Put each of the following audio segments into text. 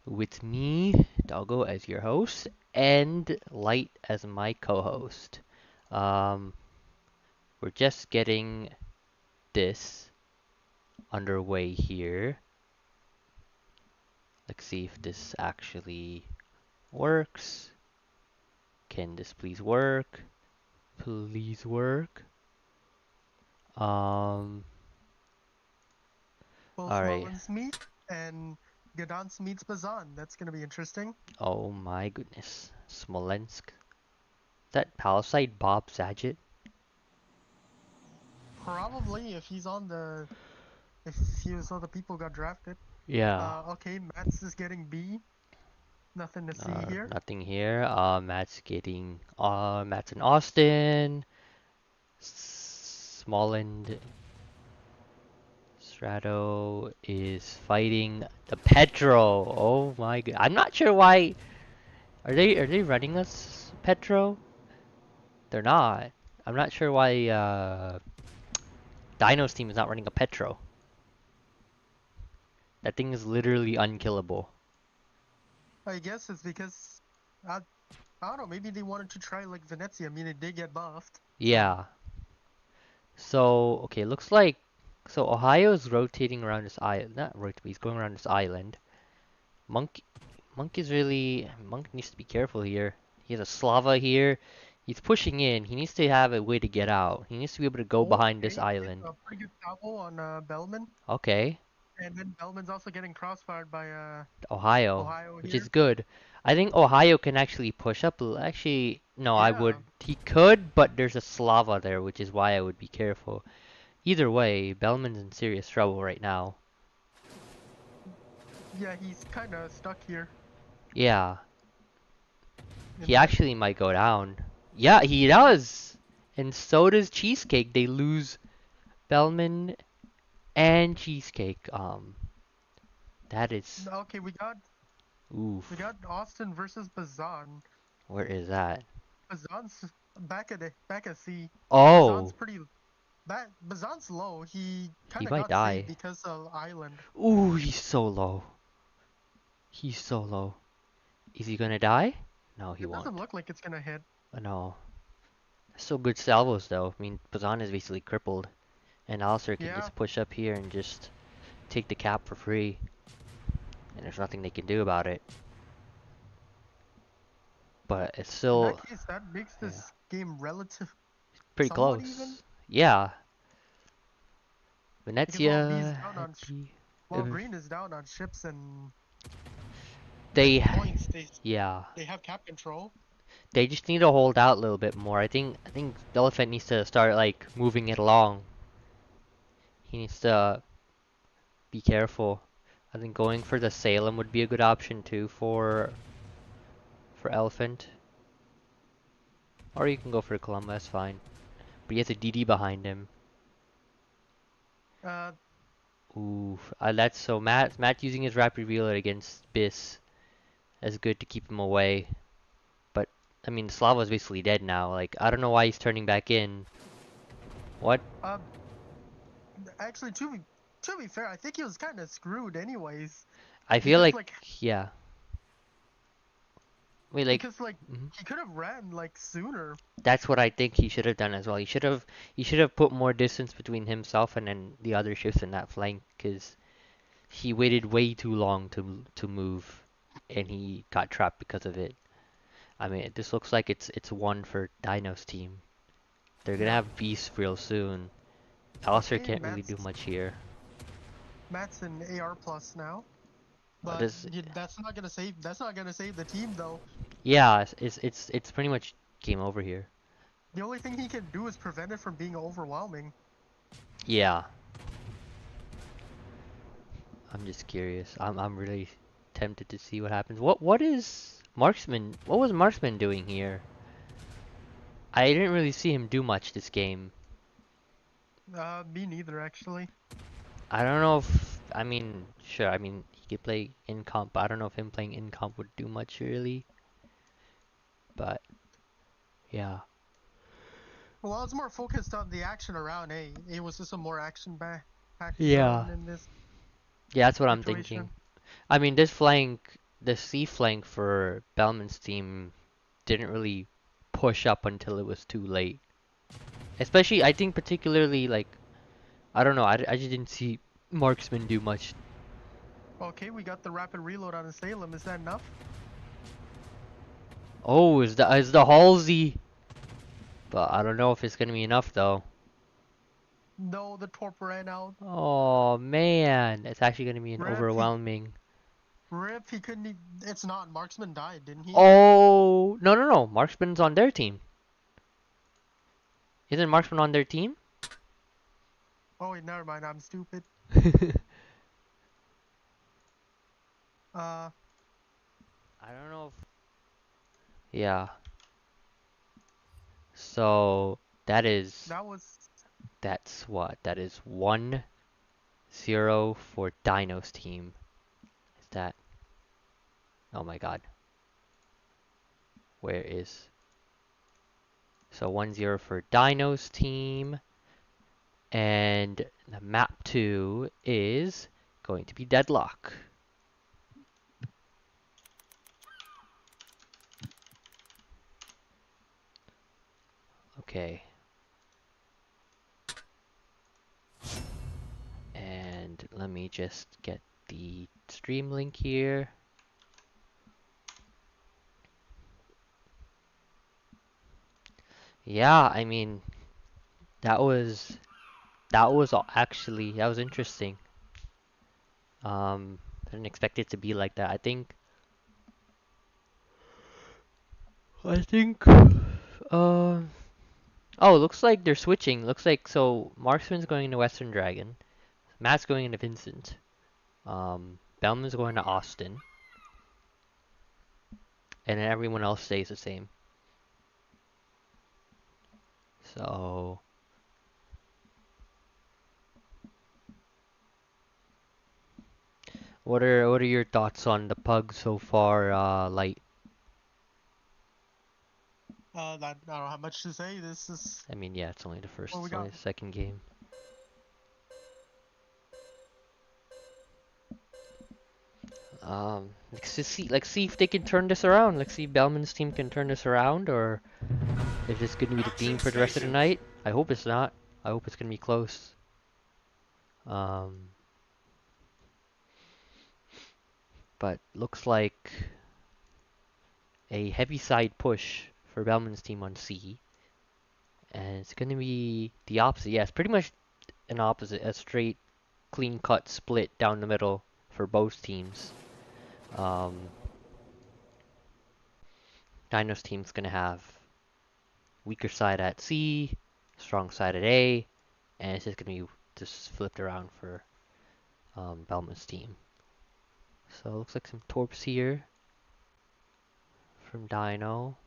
with me, Doggo, as your host, and Light as my co-host. Um, we're just getting this underway here. Let's see if this actually works. Can this please work? Please work. Um, Will all right. Smolens meet and Gdansk meets Bazan. That's gonna be interesting. Oh my goodness. Smolensk. That Palisade Bob Saget? Probably if he was all the people got drafted. Yeah. Okay, Mats is getting B. Nothing to see here. Nothing here. Matt's getting Matt's in Austin. Smolland Strato is fighting the Petro. Oh my god. I'm not sure why are they running us Petro? They're not. I'm not sure why Dino's team is not running a Petro. That thing is literally unkillable. I guess it's because I I don't know. Maybe they wanted to try like Venezia. I mean, it did get buffed. So Yeah. So, okay, looks like so Ohio's rotating around this island. Not rotating, he's going around this island. Monk Monk needs to be careful here. He has a Slava here. He's pushing in. He needs to have a way to get out. He needs to be able to go behind this okay, island. a pretty good salvo on Bellman, Okay, and then Bellman's also getting crossfired by Ohio, Ohio which is here. good. I think Ohio can actually push up. Actually, no, I would. Yeah, He could, but there's a Slava there, which is why I would be careful. Either way, Bellman's in serious trouble right now. yeah, he's kind of stuck here Yeah, in he that. actually might go down. Yeah, he does. And so does Cheesecake. They lose Bellman and Cheesecake. That is Okay, we oof. got Austin versus Bazan. Where is that? Bazan's back at C. Bazan's Oh, pretty Bazan's low. He he kind of might got saved die. because of Island. Ooh, he's so low. He's so low. Is he gonna die? No, he It doesn't won't. look like it's gonna hit. No. So good salvos though. I mean, Bazan is basically crippled, and Alistair can Yeah. just push up here and just take the cap for free, and there's nothing they can do about it. But it's In that still, case, that makes yeah, this game relative pretty somewhat even close. Yeah, because while B's Venezia down had on the, while Green is down on ships they, and points, yeah, they have cap control. they just need to hold out a little bit more. I think the elephant needs to start like moving it along. He needs to be careful. I think going for the Salem would be a good option too for elephant, or you can go for Columba. That's fine. But he has a DD behind him. Uh, Ooh, that's so Matt using his rapid revealer against Biss is good to keep him away. But I mean, Slava's basically dead now. Like I don't know why he's turning back in. What? uh, actually, to be fair, I think he was kind of screwed anyways I feel because like like yeah. Wait, like because like mhm. he could have ran like sooner. That's what I think he should have done as well. He should have put more distance between himself and then the other ships in that flank because he waited way too long to move, and he got trapped because of it. I mean, this looks like it's one for Dino's team. They're gonna Yeah. have Beast real soon. Alistair Okay, can't really do much here. Matt's an AR plus now, but This, that's not gonna save the team though. yeah, it's pretty much game over here. The only thing he can do is prevent it from being overwhelming. Yeah, I'm just curious. I'm really tempted to see what happens. What is Marksman? What was Marksman doing here? I didn't really see him do much this game. Me neither actually. I don't know if I mean sure. I mean he could play in comp. But I don't know if him playing in comp would do much really. But yeah, Well, I was more focused on the action around A. A was just a more packed yeah, zone in this yeah. That's what I'm thinking. situation. I mean this flank. the C flank for Belman's team didn't really push up until it was too late. Especially, I think particularly like, I don't know, I just didn't see Marksman do much. Okay, we got the rapid reload on Salem. Is that enough? Oh, is the Halsey? But I don't know if it's gonna be enough though. No, the torp ran out. Oh man, it's actually gonna be an Rip, he, overwhelming. Rip, he couldn't. It's not. Marksman died, didn't he? Oh no no no, Marksman's on their team. Isn't Marksman on their team? Oh wait, never mind. I'm stupid. Uh, I don't know if. Yeah. So that is that was. that's what? That is 1-0 for Dino's team. Is that? Oh my God. Where is? So 1-0 for Dino's team. And the map 2 is going to be Deadlock. Okay. And let me just get the stream link here. Yeah, I mean, that was actually that was interesting. I didn't expect it to be like that. I think uh oh, looks like they're switching. Looks like so Marksman's going into Western Dragon, Matt's going into Vincent, Bellman's going to Austin, and then everyone else stays the same. So what are your thoughts on the PUG so far, Light? I don't have much to say. This is. I mean, yeah, it's only the first, Well, we it's only got. the second game. Let's see if they can turn this around. Let's see if Bellman's team can turn this around, or is this gonna be the theme for the rest of the night? I hope it's not. I hope it's gonna be close. Um, but looks like a heavy side push for Bellman's team on C, and it's gonna be the opposite. Yeah, it's pretty much an opposite, a straight, clean cut split down the middle for both teams. Um, Dino's team's gonna have weaker side at C, strong side at A, and it's just gonna be just flipped around for Bellman's team. So it looks like some torps here from Dino.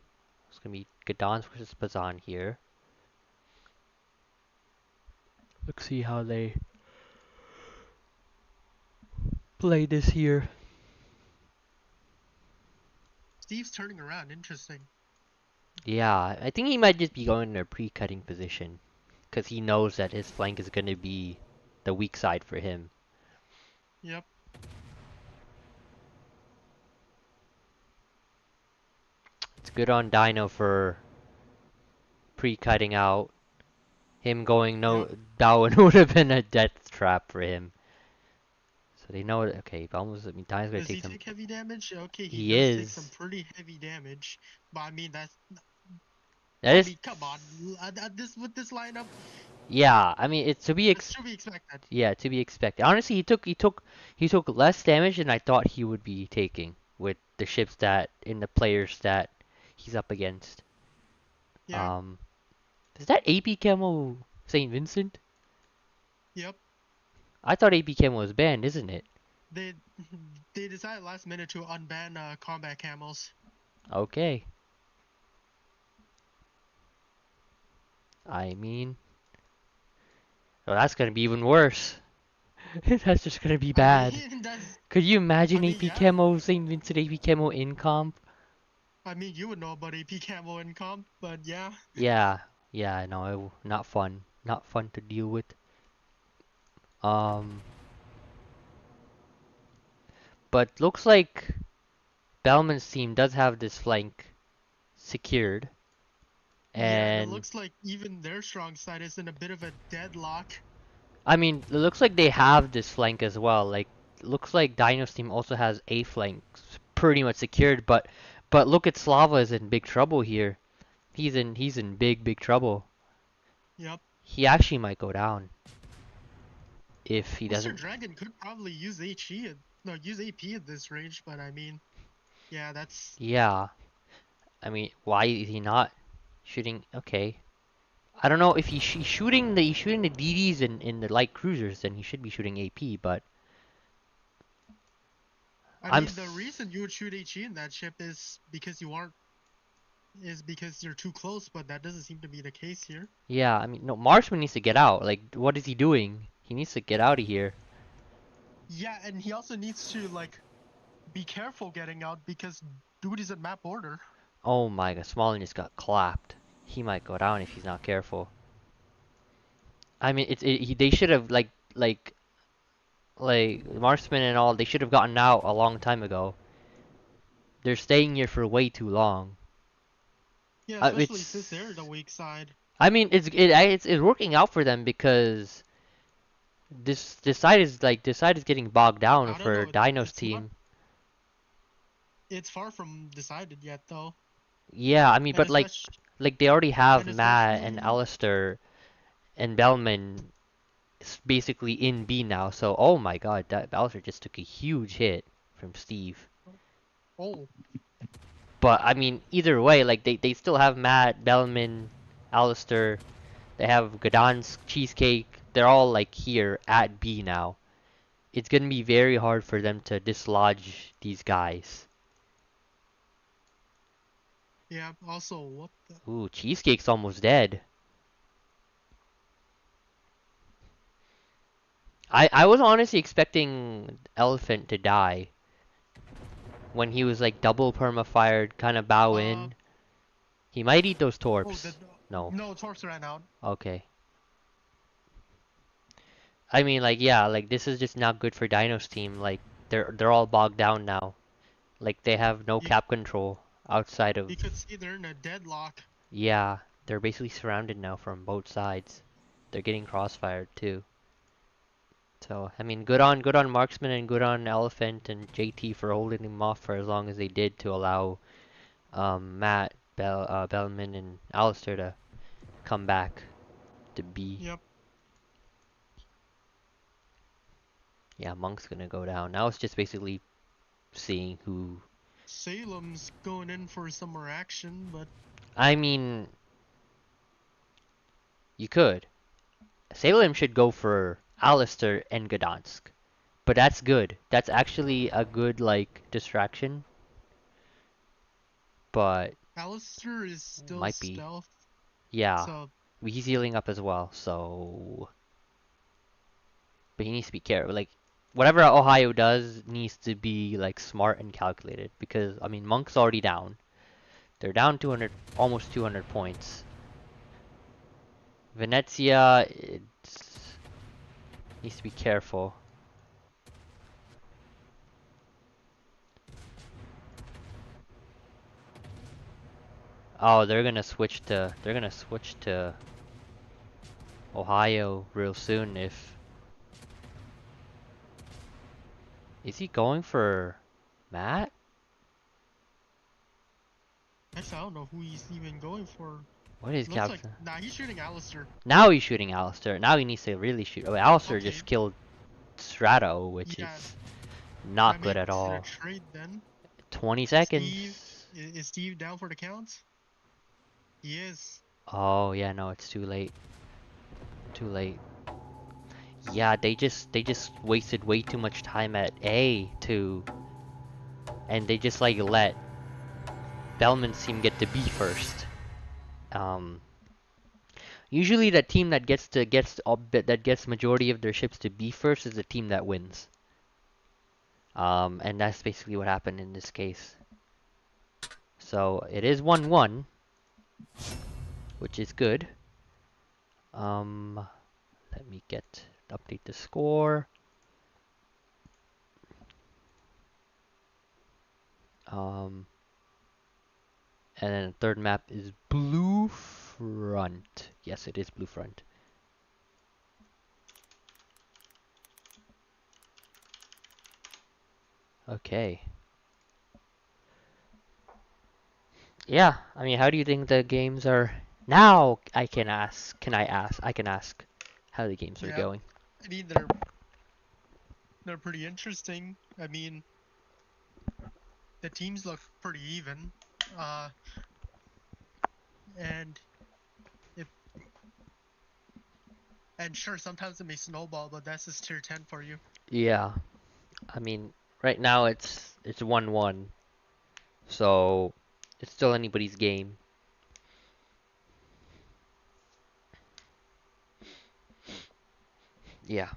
It's gonna be Gadons versus Bazan here. Let's see how they play this here. Steve's turning around. Interesting. Yeah, I think he might just be going in a pre-cutting position because he knows that his flank is gonna be the weak side for him. Yep. It's good on Dino for pre-cutting out. Him going no, Yep. that would have been a death trap for him. So they know it. Okay, almost. I mean, Dino's gonna Does take he some. take heavy damage? Okay, he He does take some is. pretty heavy damage. But I mean, that's. That is. Come on. With this lineup, Yeah, I mean, it's to be this should be expected. yeah, to be expected. Honestly, he took less damage than I thought he would be taking with the ships that in the players that he's up against. Yeah. Um, is that AP Camo St. Vincent? Yep. I thought AP Camo was banned, isn't it? They they decided last minute to unban combat camels. Okay. I mean, well, that's gonna be even worse. That's just gonna be I bad. mean, that's. Could you I imagine mean, AP yeah. Camo St. Vincent AP Camo in comp? I mean, you would know about AP camo in comp, but yeah. Yeah, yeah, no, not fun. Not fun to deal with. Um, but looks like Belman's team does have this flank secured. Yeah, and it And looks like even their strong side is in a bit of a deadlock. I mean, it looks like they have this flank as well. Like, looks like Dino's team also has a flank pretty much secured. But look at Slava is in big trouble here. He's in big trouble. Yep. He actually might go down if he Mr. doesn't. Dragon could probably use use AP at this range, but I mean, yeah, that's Yeah, I mean, why is he not shooting? Okay, I don't know if he's shooting the DDs in the light cruisers, then he should be shooting AP. But I I'm mean, the reason you would shoot HE in that ship is because you're too close, but that doesn't seem to be the case here. yeah. I mean, no, Marshman needs to get out. Like, what is he doing? He needs to get out of here. Yeah, and he also needs to like be careful getting out because dude is at map order. Oh my god, Smolin just got clapped. He might go down if he's not careful. I mean, they should have like Marksman and all. They should have gotten out a long time ago. They're staying here for way too long. Yeah, especially since they're the It's. weak side. I mean, it's working out for them because this side is getting bogged down I don't for know. Dino's It's not. team. It's far from decided yet, though. Yeah, I mean, And but especially, they already have and Matt and especially, Alistair and Bellman basically in B now. So, oh my god, that Alistair just took a huge hit from Steve. oh, But I mean, either way, like they still have Matt, Bellman, Alistair. They have Gdansk, Cheesecake. They're all like here at B now. It's gonna be very hard for them to dislodge these guys. yeah. Also, what the? Ooh, Cheesecake's almost dead. I was honestly expecting Elephant to die when he was like double perma fired, kind of bow Uh, in. He might eat those oh, the torps. No. no, Torps ran out. Okay. I mean, like, yeah, like this is just not good for Dino's team. Like they're all bogged down now. Like they have no You cap control outside of. you could see they're in a deadlock. Yeah, they're basically surrounded now from both sides. They're getting crossfired too. So I mean, good on Marksman and good on Elephant and JT for holding him off for as long as they did to allow Matt, Bellman, and Alistair to come back to B. Yep. Yeah, Monk's gonna go down. Now it's just basically seeing who. Salem's going in for some more action, but I mean, you could. Salem should go for Alistair and Gdansk. But that's good. That's actually a good, like, distraction. But Alistair is still might be. stealth, Yeah. so He's healing up as well, so. But he needs to be careful. Like, whatever Ohio does needs to be, like, smart and calculated. Because, I mean, Monk's already down. They're down 200, almost 200 points. Venezia, it needs to be careful. Oh, they're gonna switch to Ohio real soon if is he going for Matt? actually I don't know who he's even going for. What is Looks like Captain? nah, he's shooting Alistair. Now he's shooting Alistair. Now he needs to really shoot. Oh, Alistair Okay, just killed Strato, which yeah, is that not good at makes it a all. trade then. 20 Steve, seconds. is Steve down for the count? He is. Oh yeah, no, it's too late. Too late. Yeah, they just wasted way too much time at A to, and they just like let Bellman's team get to B first. Um, Usually, that team that gets majority of their ships to B first is the team that wins. And that's basically what happened in this case. So it is 1-1, which is good. Let me update the score. Um, and then the third map is Blue Front. Yes, it is Blue Front. Okay. Yeah, I mean, how do you think the games are now? I can ask. Can I ask? I can ask how the games are Yeah, going. I mean they're pretty interesting. I mean the teams look pretty even, and if and sure sometimes it may snowball, but that's just tier 10 for you. Yeah, I mean, right now it's 1-1, so it's still anybody's game. Yeah,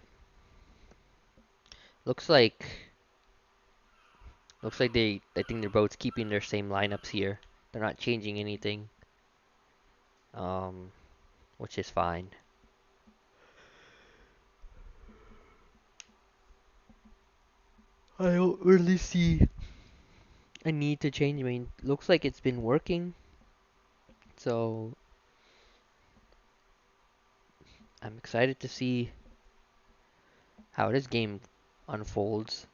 looks like looks like I think they're both keeping their same lineups here. They're not changing anything, um, which is fine. I don't really see a need to change. I mean, looks like it's been working, so I'm excited to see how this game unfolds.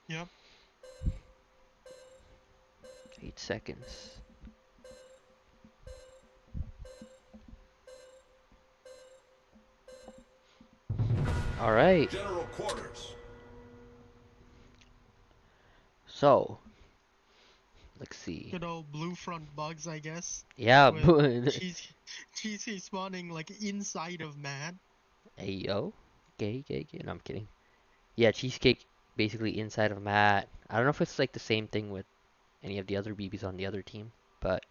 Yep. 8 seconds. All right. General quarters. So let's see. Good old blue front bugs, I guess. Yeah. With cheese cheesy spawning like inside of Matt. Hey yo. Okay, okay, okay. No, I'm kidding. Yeah, cheesecake basically inside of Matt. I don't know if it's like the same thing with any of the other BBs on the other team, but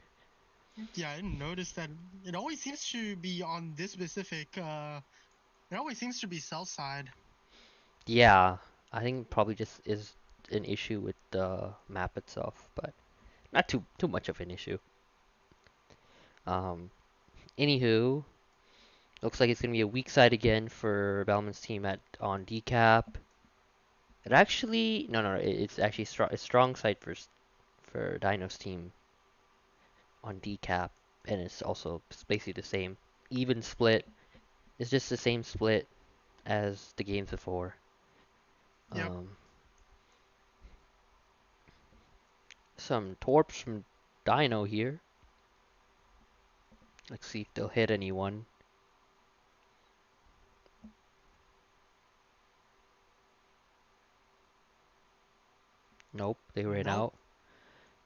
Yeah, I didn't notice that. It always seems to be on this specific. It always seems to be south side. yeah, I think probably just is an issue with the map itself, but not too much of an issue. Um, Anywho, looks like it's gonna be a weak side again for Bellman's team at on decap. It actually no, it's actually strong side for Dino's team on decap, and it's also basically the same even split. It's just the same split as the games before. Yep. Um, some torps from Dino here. Let's see if they'll hit anyone. Nope, they ran Nope. out.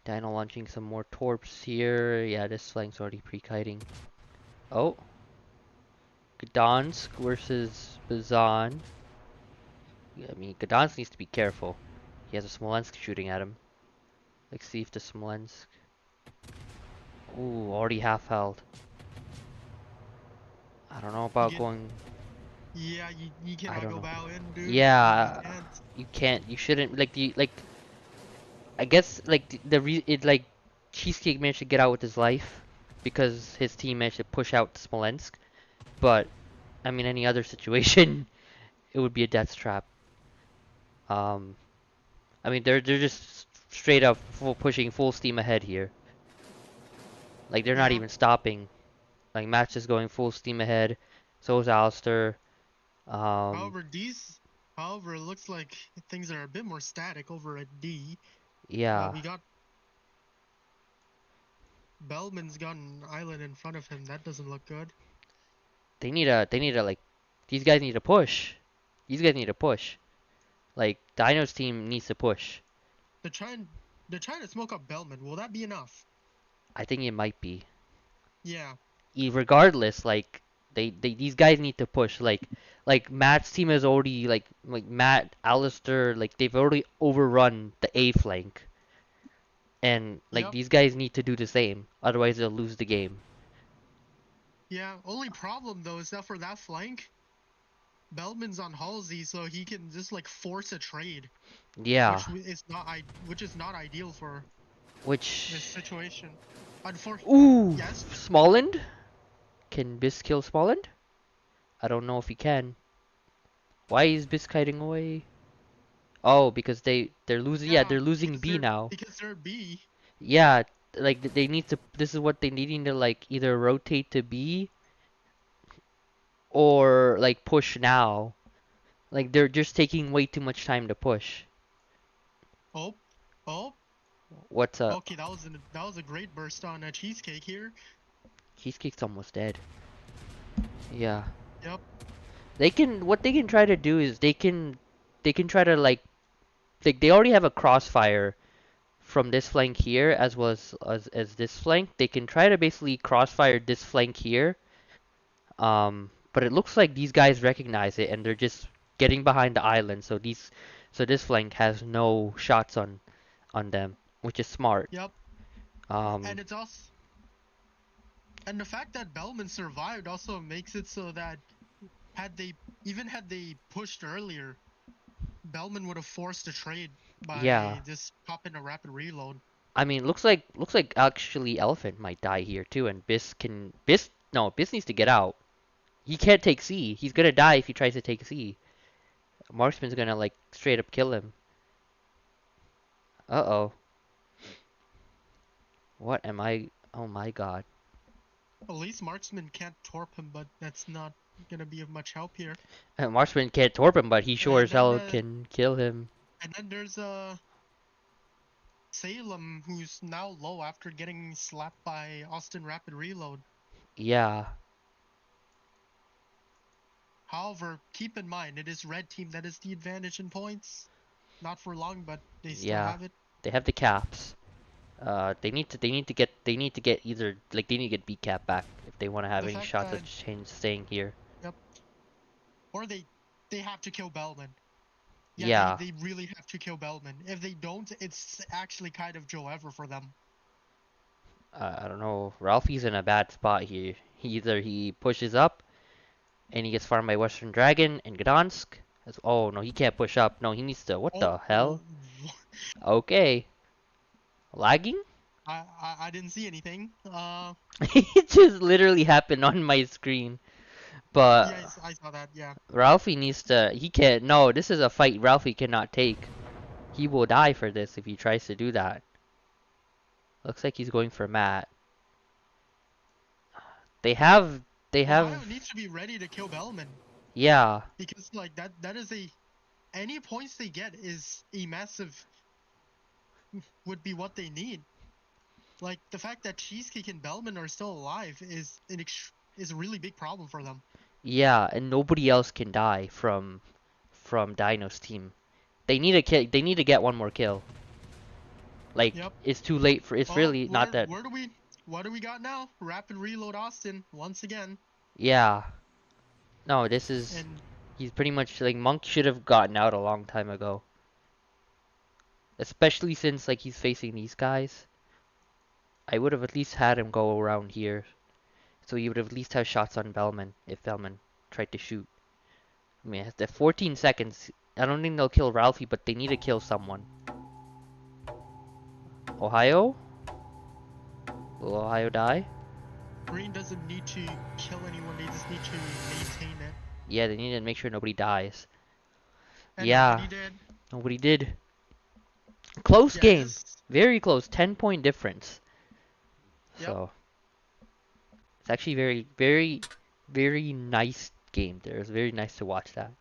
Dino launching some more torps here. Yeah, this flank's already pre-kiting. Oh, Gdansk versus Bazan. Yeah, I mean, Gdansk needs to be careful. He has a Smolensk shooting at him. Let's see if the Smolensk... Ooh, already half held. I don't know You about get. going... Yeah, you I cannot don't go know. bow in, dude. You Yeah, can't. you can't. You shouldn't. I guess, like, like, Cheesecake managed to get out with his life because his team managed to push out Smolensk. But, I mean, any other situation, it would be a death trap. Um, I mean, they're just straight up pushing full steam ahead here. Like, they're not Yeah. even stopping. Like, Matt's just going full steam ahead. So is Alistair. Um, However, However, it looks like things are a bit more static over at D. yeah. We got Bellman's got an island in front of him. That doesn't look good. Like, these guys need to push. These guys need to push. Like, Dino's team needs to push. They're trying. They're trying to smoke up Bellman. Will that be enough? I think it might be. Yeah. Regardless, like, these guys need to push. Like Matt's team has already, like Matt, Alistair, like, they've already overrun the A flank. And, like, Yep. these guys need to do the same. Otherwise, they'll lose the game. Yeah. Only problem though is that for that flank, Bellman's on Halsey, so he can just like force a trade, Yeah. which is not ideal for this Which... situation. Unfortunately, Ooh! yes. Smolland? Can Bis kill Smolland? I don't know if he can. Why is Bis kiting away? Oh, because they're losing. Yeah, Yeah, they're losing B now. because they're B. Yeah, like they need to. This is what they needing to like either rotate to B or like push now. Like they're just taking way too much time to push. Oh, oh. What's up? Okay, that was a great burst on a cheesecake here. Cheesecake's almost dead. Yeah. Yep. What they can try to do is they can try to like they already have a crossfire from this flank here as well as this flank. They can try to basically crossfire this flank here. But it looks like these guys recognize it and they're just getting behind the island. So this flank has no shots on them, which is smart. Yep. Um, And it's also and the fact that Bellman survived also makes it so that had they had they pushed earlier, Bellman would have forced a trade yeah. by just popping a rapid reload. I mean, looks like actually Elephant might die here too, and Biss needs to get out. He can't take C. He's gonna die if he tries to take C. Marksman's gonna like straight up kill him. Uh-oh. What am I? Oh my god. At least Marksman can't torp him, but that's not gonna be of much help here. Marksman can't torp him, but he sure And as then hell can kill him. there's Salem, who's now low after getting slapped by Austin Rapid Reload. Yeah. However, keep in mind, it is red team that is the advantage in points. Not for long, but they still Yeah. have it. They have the caps. They need to get either like they need to get B cap back if they want to have The any fact shots that, of change staying here. yep, or they have to kill Bellman. Yeah, Yeah. they really have to kill Bellman. If they don't, it's actually kind of Joe Ever for them. I don't know. Ralphie's in a bad spot here. Either he pushes up and he gets farmed by Western Dragon and Gdansk. Oh no, he can't push up. No, he needs to. What the Oh, hell? Okay. Lagging? I didn't see anything. It just literally happened on my screen. But Yeah, I saw that. Yeah. Ralphie needs to. He can't. No, this is a fight Ralphie cannot take. He will die for this if he tries to do that. Looks like he's going for Matt. They have. They Ohio have. needs to be ready to kill Bellman Yeah. because like that is any points they get is a massive would be what they need. Like the fact that Cheesecake and Bellman are still alive is a really big problem for them. Yeah, and nobody else can die from Dino's team. They need a kill. They need to get one more kill. Like Yep. it's too late for. It's Oh, really not that. what do we got now? Rapid reload Austin once again. Yeah. No, this is. And He's pretty much like Monk should have gotten out a long time ago. Especially since like he's facing these guys. I would have at least had him go around here. So he would have at least have shots on Bellman if Bellman tried to shoot. I mean, the 14 seconds. I don't think they'll kill Ralphie, but they need to kill someone. Ohio? Will Ohio die? Green doesn't need to kill anyone, they just need to maintain it. Yeah, they need to make sure nobody dies. And Yeah, nobody did. nobody did. Close Yeah, game. this Very close. 10-point difference. yep. So, it's actually very nice game there. It's very nice to watch that.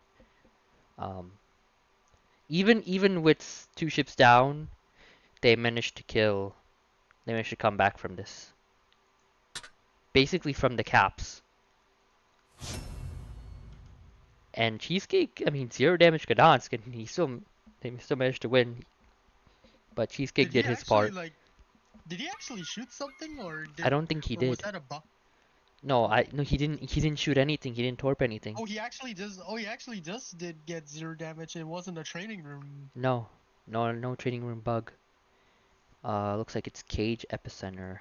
Um, even with two ships down, they managed to kill. They managed to come back from this. Basically from the caps. And Cheesecake, I mean, 0 damage Gdansk, and they still managed to win. But Cheesecake Did he did his actually part. did he actually shoot something I don't think he or was did. that a bug? No, he didn't. He didn't shoot anything. He didn't torp anything. Oh, he actually just did get 0 damage. It wasn't a training room. No training room bug. Looks like it's Cage Epicenter.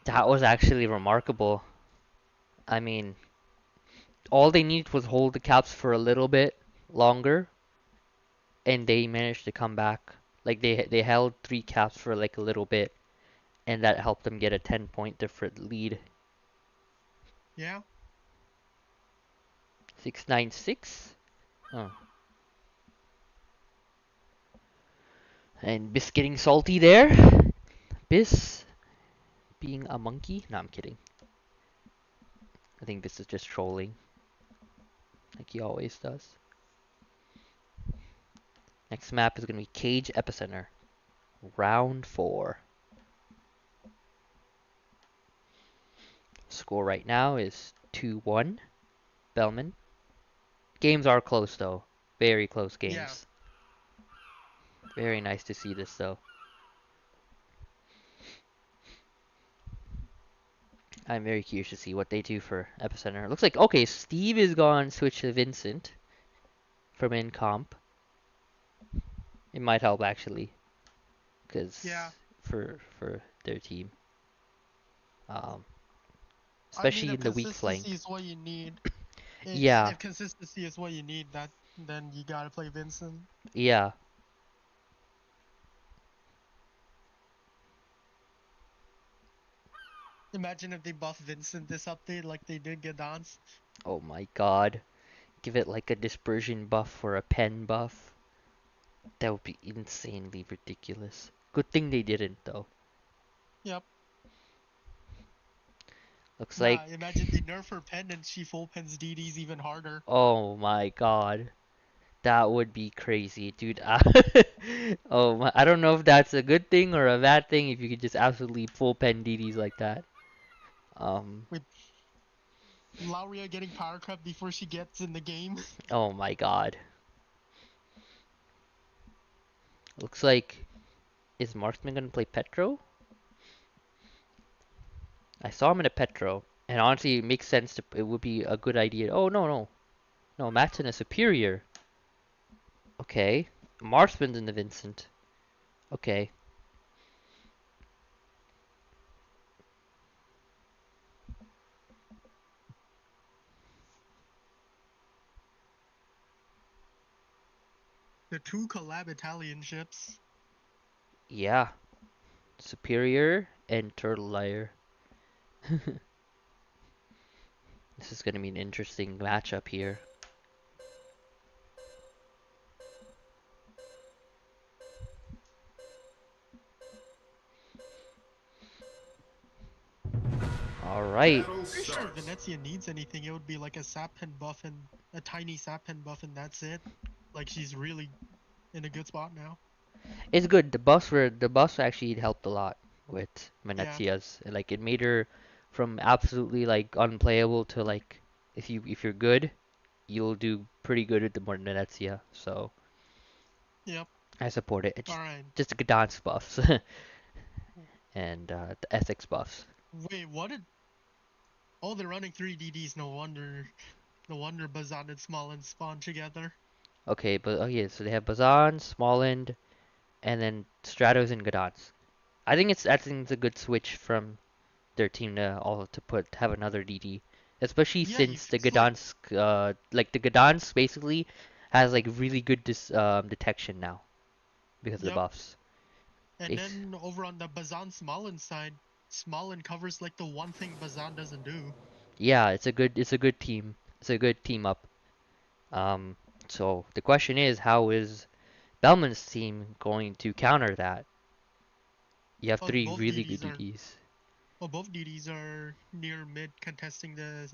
That was actually remarkable. I mean, all they needed was hold the caps for a little bit longer, and they managed to come back. Like they held 3 caps for like a little bit, and that helped them get a 10-point different lead. Yeah. 696. Oh. And Bis getting salty there. Bis being a monkey. No, I'm kidding. I think Bis is just trolling, like he always does. Next map is going to be Cage Epicenter. Round 4. Score right now is 2-1. Bellman. Games are close though. Very close Yeah. games. Very nice to see this though. I'm very curious to see what they do for Epicenter. Looks like, okay, Steve is gone, switch to Vincent from in comp. It might help actually, Yeah. because for their team, um, I mean, especially if in the weak flank. consistency is what you need, Yeah, if consistency is what you need, that then you gotta play Vincent. yeah. Imagine if they buff Vincent this update like they did Gadans. Oh my God, give it like a dispersion buff or a pen buff. That would be insanely ridiculous. Good thing they didn't though. Yep. Looks like, Nah, imagine they nerf her pen and she full pens DDs even harder. oh my God. That would be crazy, dude. Oh my, I don't know if that's a good thing or a bad thing if you could just absolutely full pen DDs like that. Um, With Lauria getting power crept before she gets in the game. oh my God. Looks like, is Marksman gonna play Petro? I saw him in a Petro, and honestly, it makes sense to. It would be a good idea. Oh no no no, Matt's in a Superior. Okay, Marksman's in the Vincent. Okay, The two collab Italian ships. yeah, Superior and Turtle Lair. This is gonna be an interesting matchup here. All right. Pretty sure if Venezia needs anything, it would be like a sap pen buff and a tiny sap pen buff, and that's it. Like she's really in a good spot now. It's good. The buffs actually helped a lot with Yeah. Venezia's. Like it made her from absolutely like unplayable to like if you're good, you'll do pretty good with the Venezia. So Yep. I support it. All It's right. just the Gdansk buffs and the ethics buffs. Wait, what did? Oh, they're running 3 DDs. No wonder. No wonder Bazan and Smolin spawn together. Okay, but oh yeah, so they have Bazan, Smallend, and then Stratos and Gdansk. I think it's a good switch from their team to all to put have another DD, especially Yeah, you since the can switch. Gdansk like the Gdansk basically has like really good detection now because of the Yep. buffs. And Base then over on the Bazan Smolin side, Smolin covers like the one thing Bazan doesn't do. Yeah, it's a good team. It's a good team up. Um, so the question is, how is Bellman's team going to counter that? You have Oh, three really good DDs. both DDs are near mid contesting the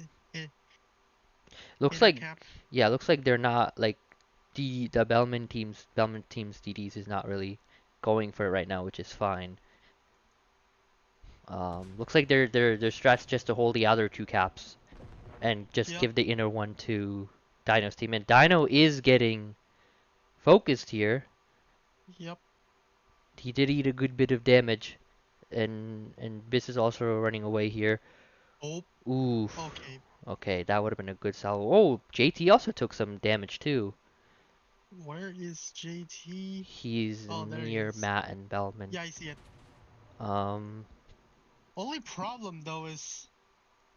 Looks inner like cap. yeah, looks like they're not like the Bellman team's DDs is not really going for it right now, which is fine. Looks like their strat's just to hold the other two caps and just Yep. give the inner one to Dino's team. And Dino is getting focused here. Yep. He did eat a good bit of damage, and Biss is also running away here. Oh. Oof. Okay. Okay, that would have been a good salvo. Oh, JT also took some damage too. Where is JT? He's Oh, there he near is. Matt and Bellman. Yeah, I see it. Um, Only problem though is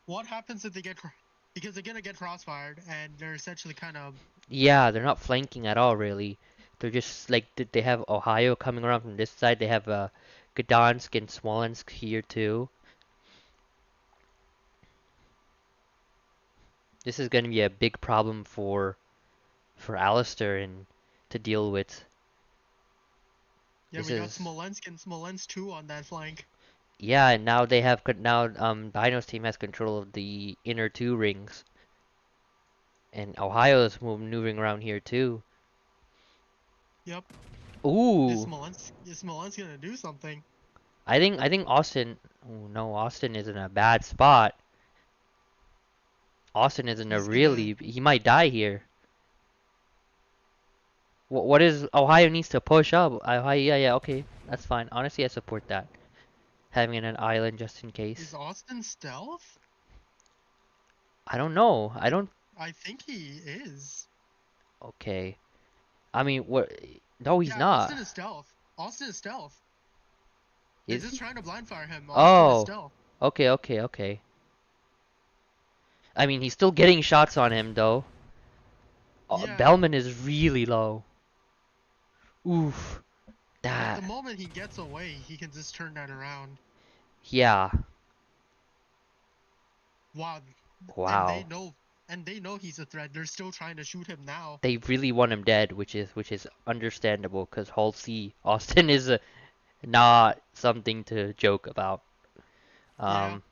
what happens if they get because they're gonna get crossfired and they're essentially kind of yeah, they're not flanking at all, really. They're just like they have Ohio coming around from this side. They have Gdansk and Smolensk here too. This is going to be a big problem for Alistair and to deal with. Yeah, This we got is Smolensk and Smolensk 2 on that flank. yeah, and now they have now Dino's team has control of the inner two rings, and Ohio is maneuvering around here too. Yep. Ooh, Is Smolensk gonna do something? I think Austin. Oh no, Austin is in a bad spot. Austin is in a He's gonna. really he might die here. What is Ohio needs to push up? Ohio, yeah, okay, that's fine. Honestly, I support that. Having an island just in Is case. Austin stealth? I don't know. I I don't. I think he is. Okay. I mean, what? No, he's Yeah, not. Austin is stealth. Austin is stealth. They're Is just he? trying to blind fire him. Austin is Oh. stealth. Okay. I mean, he's still getting shots on him though. Yeah, Bellman is really low. Oof. but the That. moment he gets away, he can just turn that around. Yeah. Wow. And they Wow. know and they know he's a threat. They're still trying to shoot him now. They really want him dead, which is understandable because Halsey Austin is not something to joke about. Yeah. Um,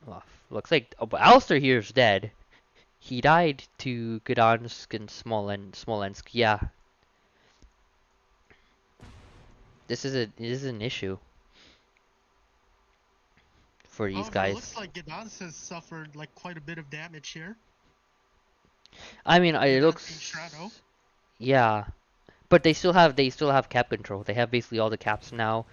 well, looks like but Alistair here is dead. He died to Gdansk and Smolensk. Yeah, this is an issue for these However, it looks guys. like Gdansk has suffered like quite a bit of damage here. I mean, it Gdansk and Shadow. looks yeah, but they still have cap control. They have basically all the caps now.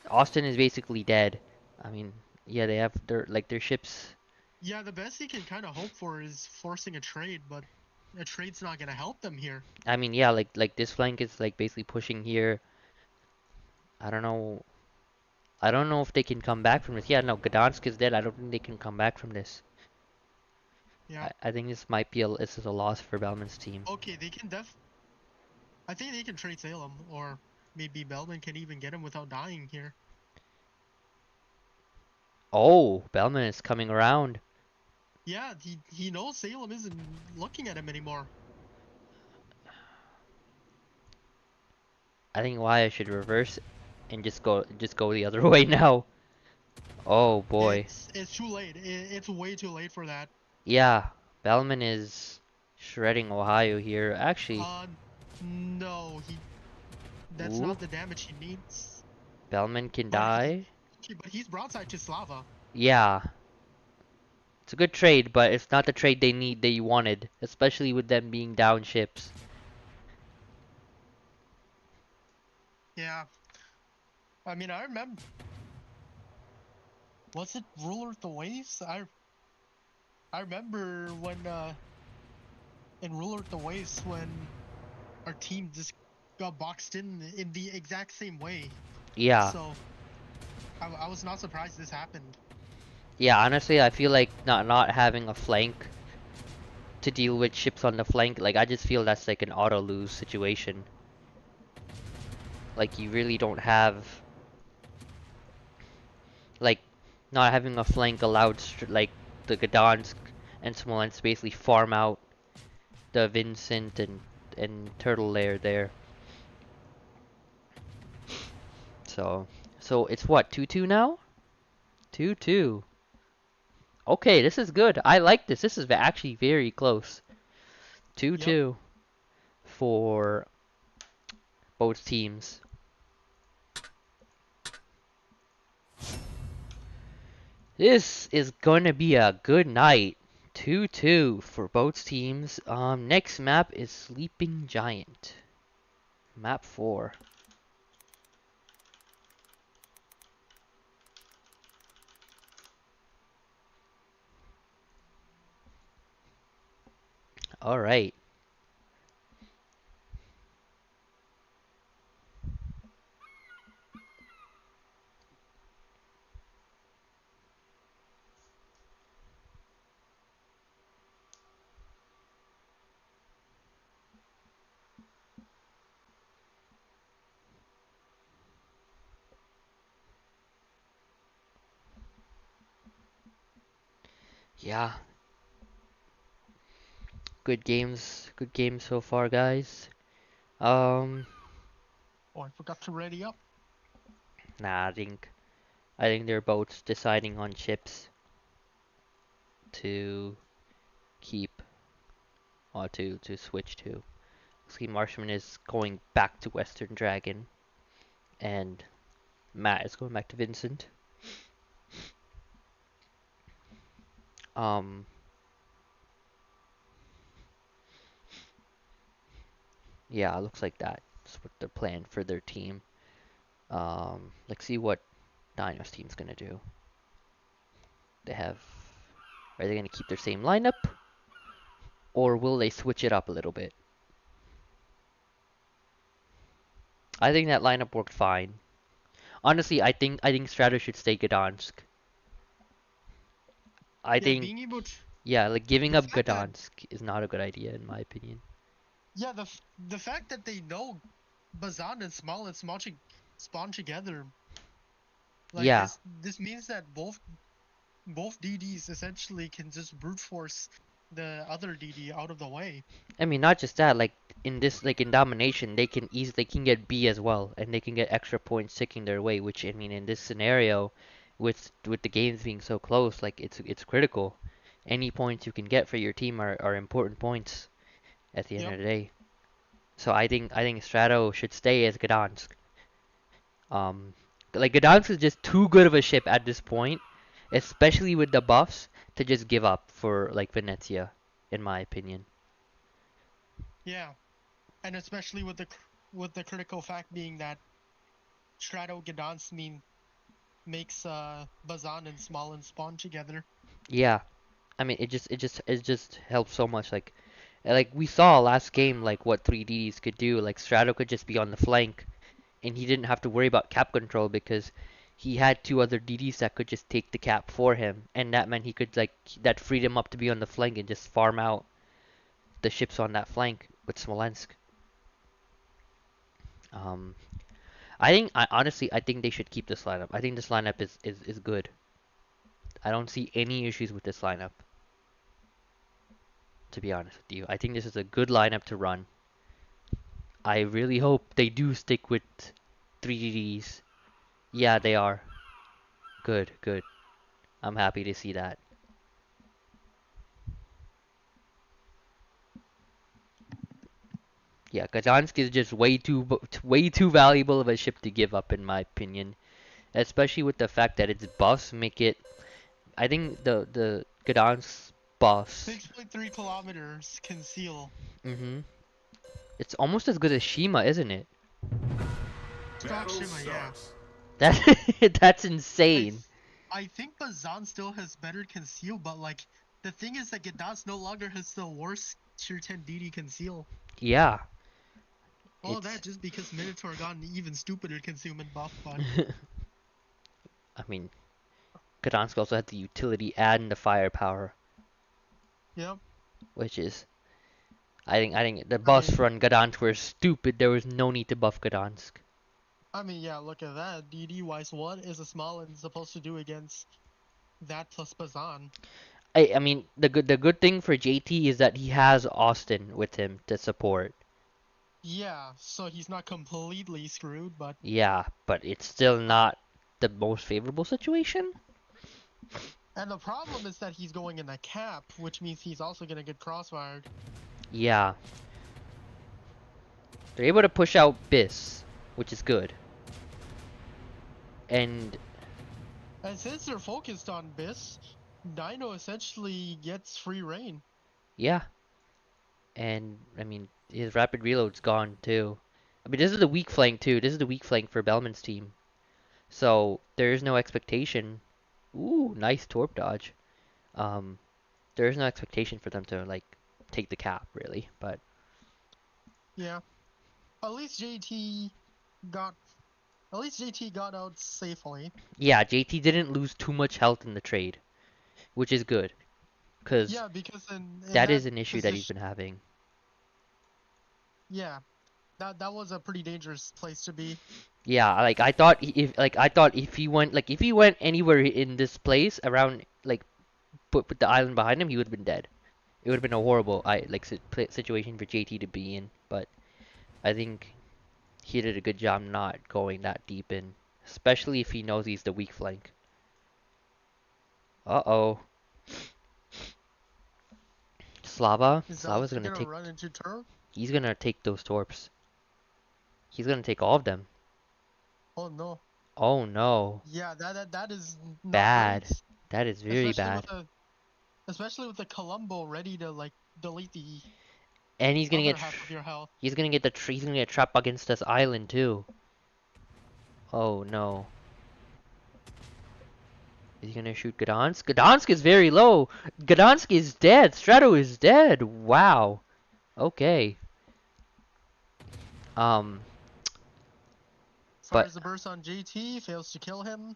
Austin is basically dead. I mean, yeah, they have their ships. Yeah, the best he can kind of hope for is forcing a trade, but a trade's not gonna help them here. I mean, yeah, like this flank is like basically pushing here. I don't know. I don't know if they can come back from this. Yeah, no, Gdansk is dead. I don't think they can come back from this. Yeah. I think this is a loss for Bellman's team. Okay, they can I think they can trade Salem, or maybe Belman can even get him without dying here. Oh, Bellman is coming around. Yeah, he knows Salem isn't looking at him anymore. I think why I should reverse and just go the other way now. Oh boy. It's too late. It's way too late for that. Yeah, Bellman is shredding Ohio here. Actually, Uh, no, that's ooh, not the damage he needs. Bellman can But die. he's broadside to Slava. Yeah, it's a good trade, but it's not the trade they wanted, especially with them being down ships. Yeah, I mean I remember. Was it Ruler of the Waves? I remember when in Ruler of the Waves when our team just got boxed in the exact same way. Yeah. So I was not surprised this happened. Yeah, honestly, I feel like not having a flank to deal with ships on the flank, like I just feel that's like an auto lose situation. Like you really don't have like not having a flank allowed like the Gdansk and Smolensk basically farm out the Vincent and Turtle Lair there. So it's what 2-2 now? 2-2. Okay, this is good. I like this. This is actually very close. Yep. 2-2 for both teams. This is gonna be a good night. 2-2 for both teams. Next map is Sleeping Giant. Map 4. Alright. Yeah. Good games so far, guys. Oh, I forgot to ready up. Nah, I think they're both deciding on chips to keep or to switch to. See, Marshman is going back to Western Dragon, and Matt is going back to Vincent. Um, yeah, it looks like that's what they're planning for their team. Let's see what Dino's team's gonna do. They have, are they gonna keep their same lineup, or will they switch it up a little bit? I think that lineup worked fine. Honestly, I think Strato should stay Gdansk. I Yeah, think, being able to, yeah, like giving the up fact that Gdansk is not a good idea in my opinion. yeah, the fact that they know Bazan and Small spawn together, like Yeah, this means that both DDs essentially can just brute force the other DD out of the way. I mean not just that. Like in this, like in domination, they can get B as well, and they can get extra points ticking their way. Which I mean, in this scenario, with the games being so close, like it's critical. Any points you can get for your team are important points at the end Yep. of the day. So I think Strato should stay as Gdansk. Um, like Gdansk is just too good of a ship at this point, especially with the buffs, to just give up for like Venezia, in my opinion. Yeah, and especially with the critical fact being that Strato Gdansk makes Bazan and Small spawn together. Yeah, I mean it just helps so much. Like we saw last game, like what 3Ds could do. Like Strato could just be on the flank, and he didn't have to worry about cap control because he had two other DDs that could just take the cap for him, and that meant he could like that freed him up to be on the flank and just farm out the ships on that flank with Smolensk. Um, I honestly I think they should keep this lineup. I think this lineup is good. I don't see any issues with this lineup, to be honest with you. I think this is a good lineup to run. I really hope they do stick with 3Ds. Yeah, they are. Good, good. I'm happy to see that. Yeah, Kazansk is just way too valuable of a ship to give up, in my opinion. Especially with the fact that its buffs make it. I think the Gdansk buffs. 6.3 kilometers conceal. Mhm. It's almost as good as Shima, isn't it? Stock Shima, yeah. That that's I insane. I think Bazan still has better conceal, but like the thing is that Gdansk no longer has the worst tier 10 DD conceal. Yeah, All that it's. just because Minotaur got an even stupider concealment buff, but I mean, Gdansk also had the utility and the firepower, yeah. which is. I think the I buffs mean run Gdansk were stupid. There was no need to buff Gdansk. yeah, look at that. DD wise, what is a Smolin supposed to do against that plus Bazan? I mean the good thing for JT is that he has Austin with him to support. Yeah, so he's not completely screwed, but Yeah, but it's still not the most favorable situation. and the problem is that he's going in a cap, which means he's also gonna get crossfired. Yeah, they're able to push out Biss, which is good. And And since they're focused on Biss, Dino essentially gets free reign. yeah, and I mean his rapid reload's gone too. I mean this is the weak flank too. This is the weak flank for Bellman's team. So there is no expectation. Ooh, nice torp dodge. Um, there is no expectation for them to like take the cap really, but Yeah. At least JT got at least JT got out safely. yeah, JT didn't lose too much health in the trade, which is good, because Yeah, because in that that is an issue that he's position, been having. yeah, that was a pretty dangerous place to be. Yeah, like I thought if he went anywhere in this place around like put the island behind him, he would have been dead. it would have been a horrible situation for JT to be in. But I think he did a good job not going that deep in, especially if he knows he's the weak flank. Uh-oh. Is Slava's Elephant gonna gonna take, run into turret? he's gonna take those torps. He's gonna take all of them. Oh no. Oh no. Yeah, that is not Bad. great. That is very Especially bad. with the Columbo ready to like delete the And he's gonna other get, half of your health. he's gonna get trapped against this island too. Oh no. Is he gonna shoot Gdansk? Gdansk is very low. Gdansk is dead. Strato is dead. Wow. Okay. Um, but Fires the burst on JT, fails to kill him.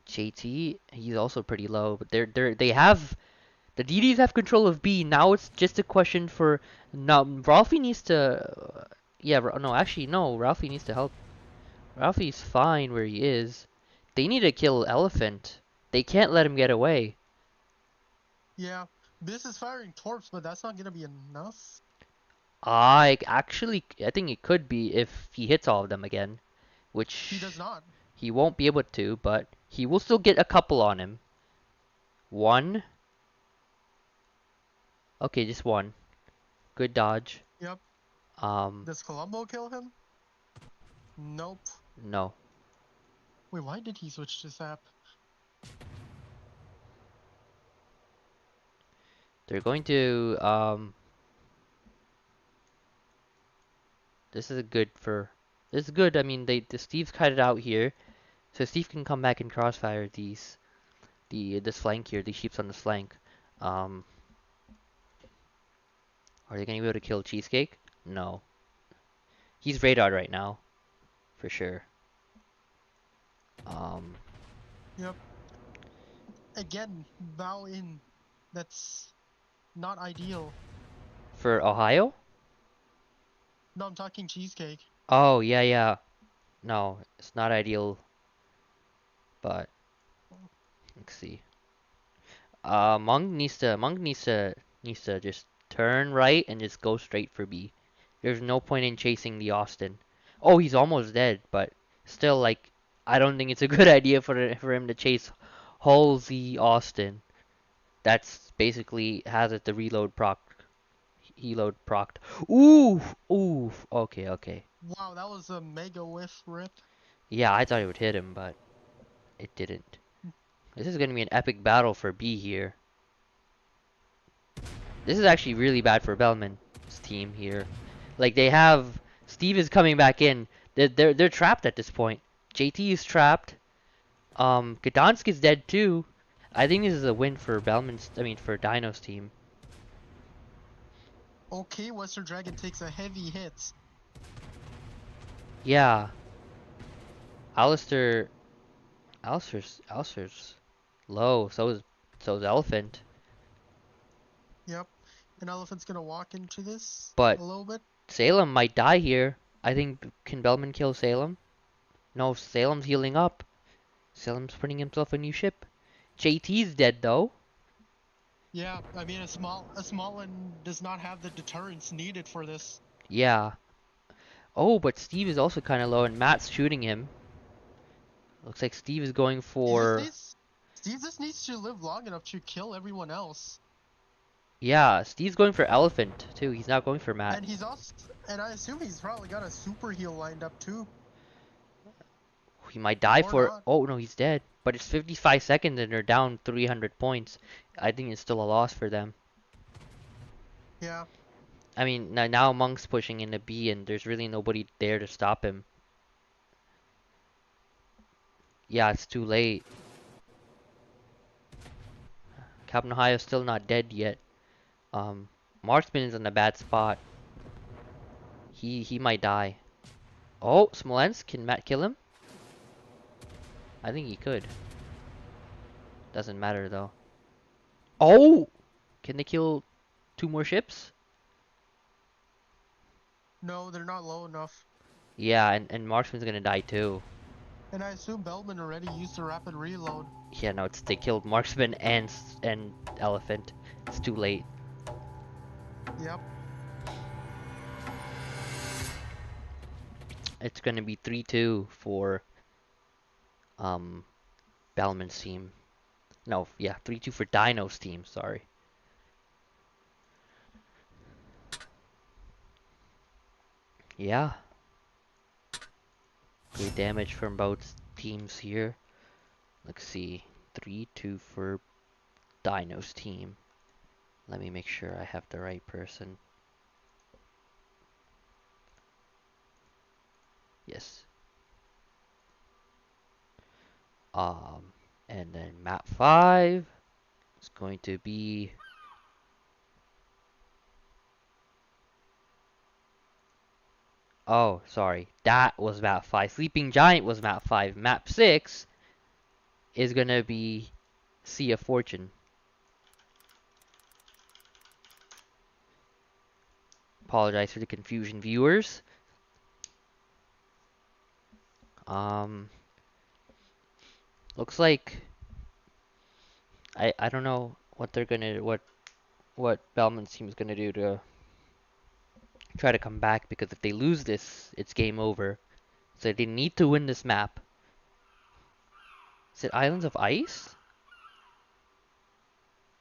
JT, he's also pretty low. But they have the DDs have control of B. Now it's just a question for now. Ralphie needs to. Yeah. No. Actually, no. Ralphie needs to help. Ralphie's fine where he is. They need to kill Elephant. They can't let him get away. Yeah, this is firing torps, but that's not gonna be enough. I think it could be if he hits all of them again, which He does not. he won't be able to, but he will still get a couple on him. One. Okay, just one. Good dodge. Yep. Um, Does Columbo kill him? Nope. no. Wait, why did he switch to Sap? They're going to, this is good. I mean, the Steve's cut it out here, so Steve can come back and crossfire this flank here, these sheeps on this flank. Um, are they gonna be able to kill Cheesecake? No. He's radar right now, for sure. Yep. Again, bow in. That's not ideal. For Ohio? No, I'm talking Cheesecake. Oh, yeah, yeah. No, it's not ideal, but let's see. Monk needs to just turn right and just go straight for B. There's no point in chasing the Austin. Oh, he's almost dead, but still, like, I don't think it's a good idea for him to chase Halsey Austin. That's basically has it the reload proc, heload proc. Ooh, ooh. Okay, okay. Wow, that was a mega whiff rip. Yeah, I thought it would hit him, but it didn't. This is gonna be an epic battle for B here. This is actually really bad for Belman's team here. Like they have Steve is coming back in. They're trapped at this point. JT is trapped. Gdansk is dead too. I think this is a win for for Dino's team. Okay, Western Dragon takes a heavy hit. Yeah. Alistair Alistair's low. So is Elephant. Yep. An Elephant's gonna walk into this But a little bit. Salem might die here. I think can Bellman kill Salem? No, Salem's healing up. Salem's putting himself a new ship. JT's dead though. Yeah, I mean a small one does not have the deterrence needed for this. Yeah. Oh, but Steve is also kind of low, and Matt's shooting him. Looks like Steve is going for. Steve just needs to live long enough to kill everyone else. Yeah, Steve's going for Elephant too. He's not going for Matt. And he's also, and I assume he's probably got a super heal lined up too. He might die Or for. not. Oh no, he's dead. But it's 55 seconds, and they're down 300 points. I think it's still a loss for them. Yeah. I mean, now Monk's pushing into B, and there's really nobody there to stop him. Yeah, it's too late. Captain Ohio's still not dead yet. Marksman is in a bad spot. He might die. Oh, Smolensk, can Matt kill him? I think he could. Doesn't matter though. Oh! Can they kill 2 more ships? No, they're not low enough. Yeah, and Marksman's gonna die too. And I assume Bellman already used a rapid reload. Yeah, no, they killed Marksman and Elephant. It's too late. Yep. It's gonna be 3-2 for um Belman's team. No, yeah, 3-2 for Dino's team. Sorry. Yeah, good damage from both teams here. Let's see, 3-2 for Dino's team. Let me make sure I have the right person. Yes. Um, and then map 5 is going to be. Oh, sorry. That was map 5. Sleeping Giant was map 5. Map 6 is gonna be Sea of Fortune. Apologize for the confusion, viewers. Um, looks like I don't know what they're gonna what Bellman's team is gonna do to try to come back, because if they lose this, it's game over. So they need to win this map. Is it Islands of Ice?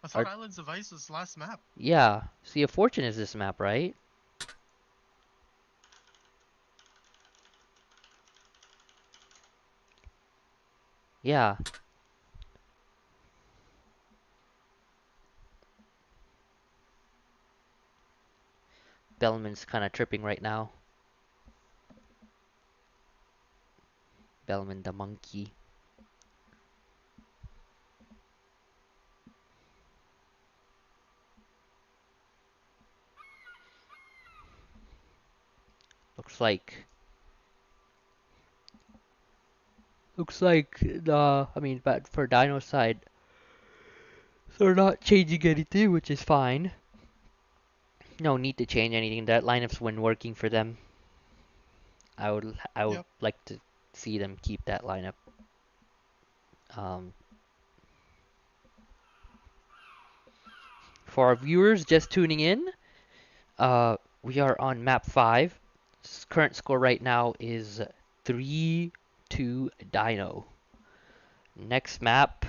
I thought Or Islands of Ice was last map. yeah, Sea of Fortune is this map, right? Yeah. Bellman's kind of tripping right now. Bellman the monkey. Looks like I mean, but for Dino's side, they're not changing anything, which is fine. No need to change anything. That lineup's been working for them. I would Yep. like to see them keep that lineup. Um, for our viewers just tuning in, we are on map 5. Current score right now is 3-2 Dino. Next map,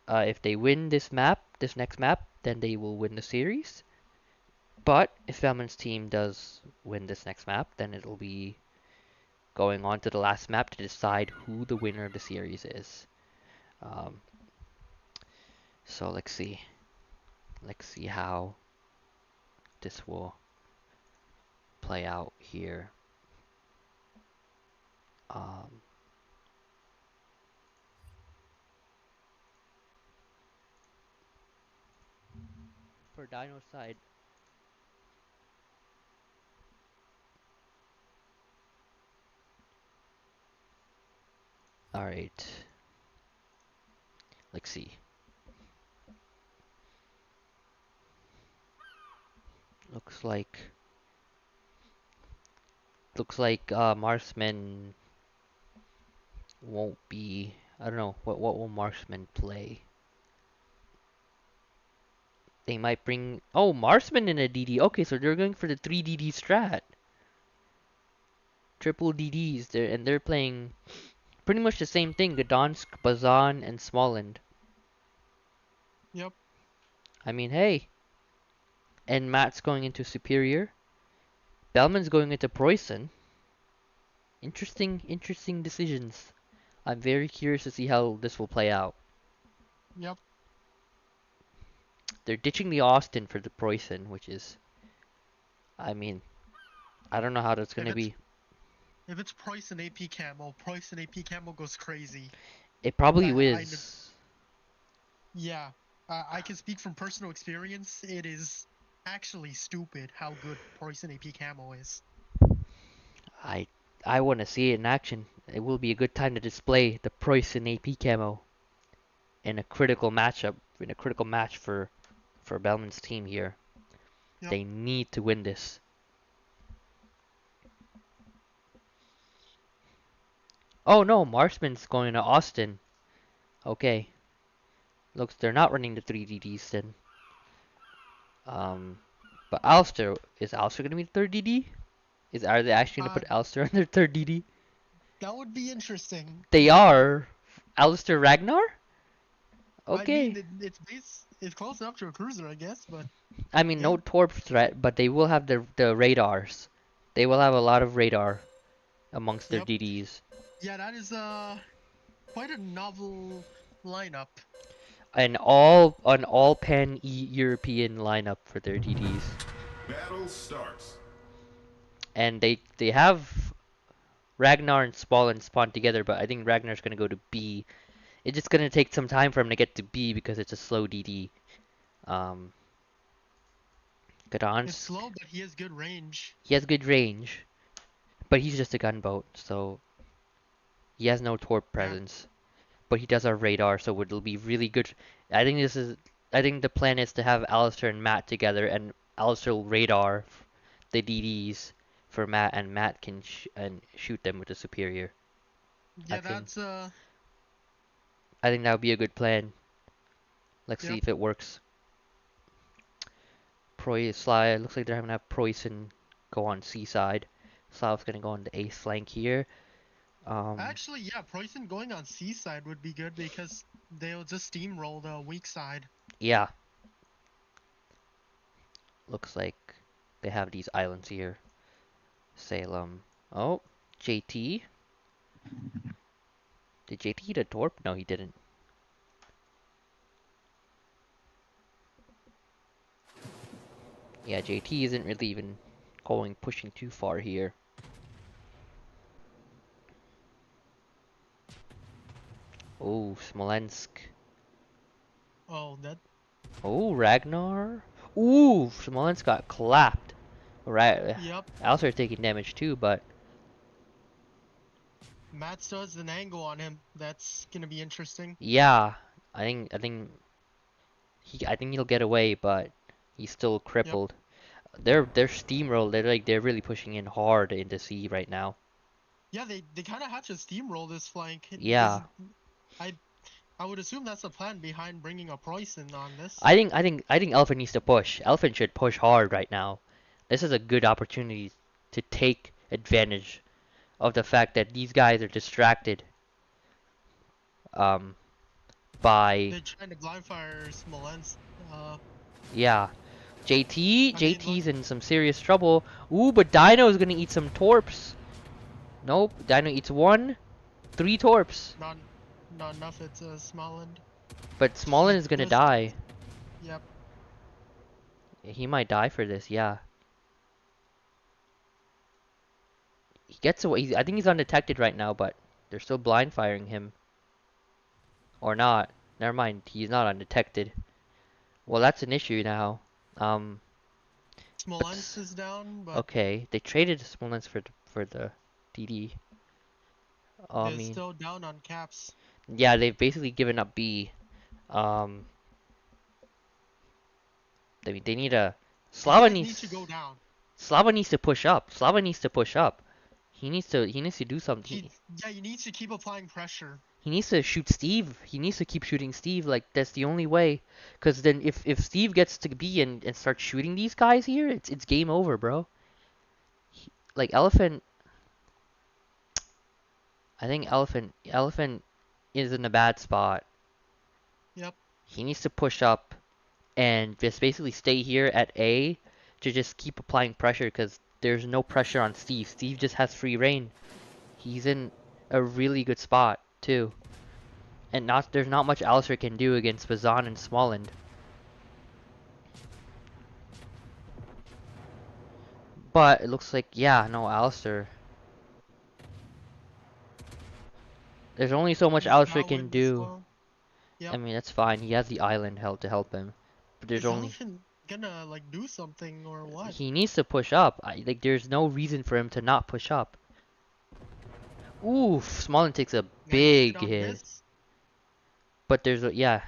if they win this next map, then they will win the series. But if Bellman's team does win this next map, then it'll be going on to the last map to decide who the winner of the series is. Um, so let's see. Let's see how this will play out here. Um, for Dino's side, all right. Let's see. Looks like Marksman won't be. I don't know what will Marksman play. They might bring. Oh, Marksman in a DD. Okay, so they're going for the 3 DD strat. Triple DDs. They're playing pretty much the same thing. Gdansk, Bazan, and Smolensk. Yep. I mean, hey. And Matt's going into Superior. Bellman's going into Preußen. Interesting decisions. I'm very curious to see how this will play out. Yep. They're ditching the Austin for the Preußen, which is, I mean, I don't know how that's If gonna it's be. if it's Price and AP camo goes crazy. It probably I is. yeah. I can speak from personal experience. It is actually stupid how good Price and AP camo is. I I want to see it in action. It will be a good time to display the Preußen AP camo in a critical matchup, in a critical match for Bellman's team here. Yep. They need to win this. Oh no, Marksman's going to Austin. Okay. Looks they're not running the 3 DDs then. Um, but Alistair, is Alistair gonna be the third DD? Are they actually gonna Uh, put Alistair on their third DD? that would be interesting. They are. Alistair Ragnar? I mean, Okay. it's close enough to a cruiser, I guess, but I mean, yeah. no torp threat, but they will have the radars. They will have a lot of radar amongst their Yep. DDs. Yeah, that is quite a novel lineup. An all pan European lineup for their DDs. Battle starts. And they have Ragnar and Spalin spawn together, but I think Ragnar's gonna go to B. It's just gonna take some time for him to get to B because it's a slow DD. Um, It's Gdansk, slow, but he has good range. he has good range, but he's just a gunboat, so he has no torp Yeah. presence. But he does have radar, so it'll be really good. I think this is. I think the plan is to have Alistair and Matt together, and Alistair will radar the DDs for Matt, and Matt can shoot them with the superior. I Yeah, think. that's I think that would be a good plan. Let's see yep. if it works. Sly looks like they're having to have Preußen go on C side. Slav's gonna go on the A flank here. Actually, yeah, Preußen going on C side would be good because they'll just steamroll the weak side. Yeah, looks like they have these islands here. Salem. Oh, JT. Did JT hit a torp? No, he didn't. Yeah, JT isn't really even pushing too far here. Oh, Smolensk. Oh, that. Oh, Ragnar. Ooh, Smolensk got clapped. Right, Yep. Alistair's taking damage too, but Matt still has an angle on him. That's gonna be interesting. yeah, I think he'll get away, but he's still Yep. crippled. They're steamrolled. They're really pushing in hard into C right now. Yeah, they kind of have to steamroll this flank because Yeah, I I would assume that's the plan behind bringing a Preußen on this. I think Elephant needs to push. Elephant should push hard right now. This is a good opportunity to take advantage of the fact that these guys are distracted um by They're trying to blind fire Smolensk. yeah. I mean, look, JT's in some serious trouble. Ooh, but Dino's gonna eat some torps. Nope, Dino eats one, three torps. not enough. It's Smolensk. But Smolin is gonna Just die. yep. He might die for this, yeah. He gets away. I think he's undetected right now, but they're still blind firing him. Or not. Never mind, he's not undetected. Well, that's an issue now. Um, Smolensk is down, but okay, they traded Smolensk for the DD. I they're mean, still down on caps. yeah, they've basically given up B. Um, they need a These guys need to go down. Slava needs to push up. Slava needs to push up. He needs to do something. Yeah, you need to keep applying pressure. He needs to shoot Steve. He needs to keep shooting Steve. Like that's the only way. Cause then if Steve gets to B and starts shooting these guys here, it's game over, bro. Like Elephant, I think Elephant is in a bad spot. Yep. He needs to push up and just basically stay here at A to just keep applying pressure because there's no pressure on Steve. Steve just has free reign. He's in a really good spot too. And there's not much Alistair can do against Bazan and Smolland. But it looks like, yeah, no, Alistair. There's only so much He's Alistair can downwind as do. well. I Yep. mean, that's fine. He has the island held to help him. But there's Is only Elephant gonna like do something or what? he needs to push up. Like there's no reason for him to not push up. Oof, Smolin takes a Yeah, he's good big on hit. this. But there's a yeah,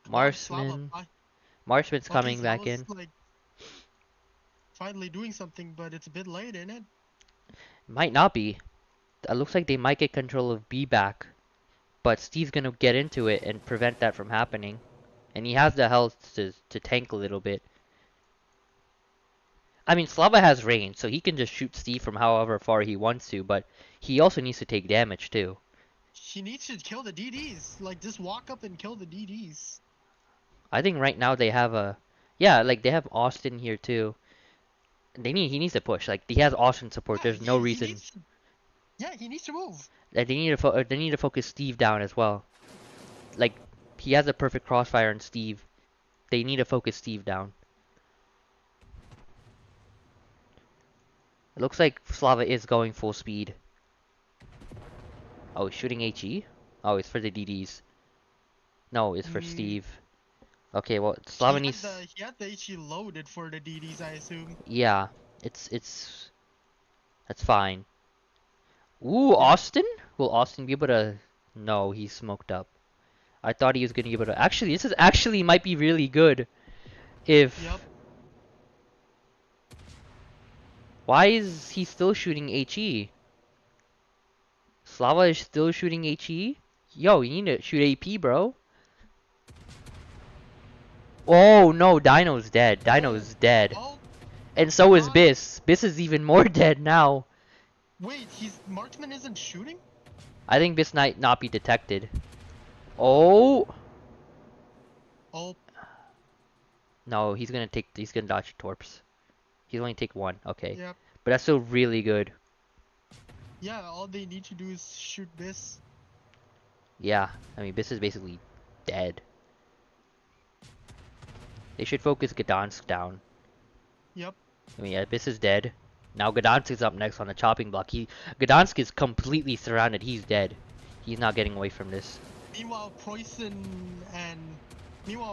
Come on, Slava. Marshman's Okay, coming back Slava's in. like finally doing something, but it's a bit late, isn't it? Might not be. It looks like they might get control of B back. But Steve's gonna get into it and prevent that from happening. And he has the health to tank a little bit. I mean, Slava has range, so he can just shoot Steve from however far he wants to, but he also needs to take damage too. He needs to kill the DDs. Like, just walk up and kill the DDs. I think right now they have a, yeah, like they have Austin here too. He needs to push. Like he has Austin support. Yeah, There's no he reason. needs. Yeah, he needs to move. They need to focus Steve down as well. Like he has a perfect crossfire on Steve. They need to focus Steve down. It looks like Slava is going full speed. Oh, he's shooting HE? Oh, it's for the DDs. No, it's for Mm, Steve. Okay, well, Slava needs... he had the HE loaded for the DDs, I assume. Yeah, it's... That's fine. Ooh, Yep. Austin? Will Austin be able to... No, he's smoked up. I thought he was going to be able to... Actually, this is actually might be really good. If... Yep. Why is he still shooting HE? Slava is still shooting HE? Yo, you need to shoot AP, bro. Oh, no, Dino's dead. Dino's dead. Oh, And so is God. Biss. Biss is even more dead now. Wait, Marksman isn't shooting? I think Biss might not be detected. Oh! Oh, No, he's gonna dodge torps. He's only take one, okay. yep. But that's still really good. Yeah, all they need to do is shoot this. Yeah, I mean, Biss is basically dead. They should focus Gdansk down. Yep. I mean, yeah, Biss is dead. Now Gdansk is up next on the chopping block. Gdansk is completely surrounded. He's dead. He's not getting away from this. Meanwhile,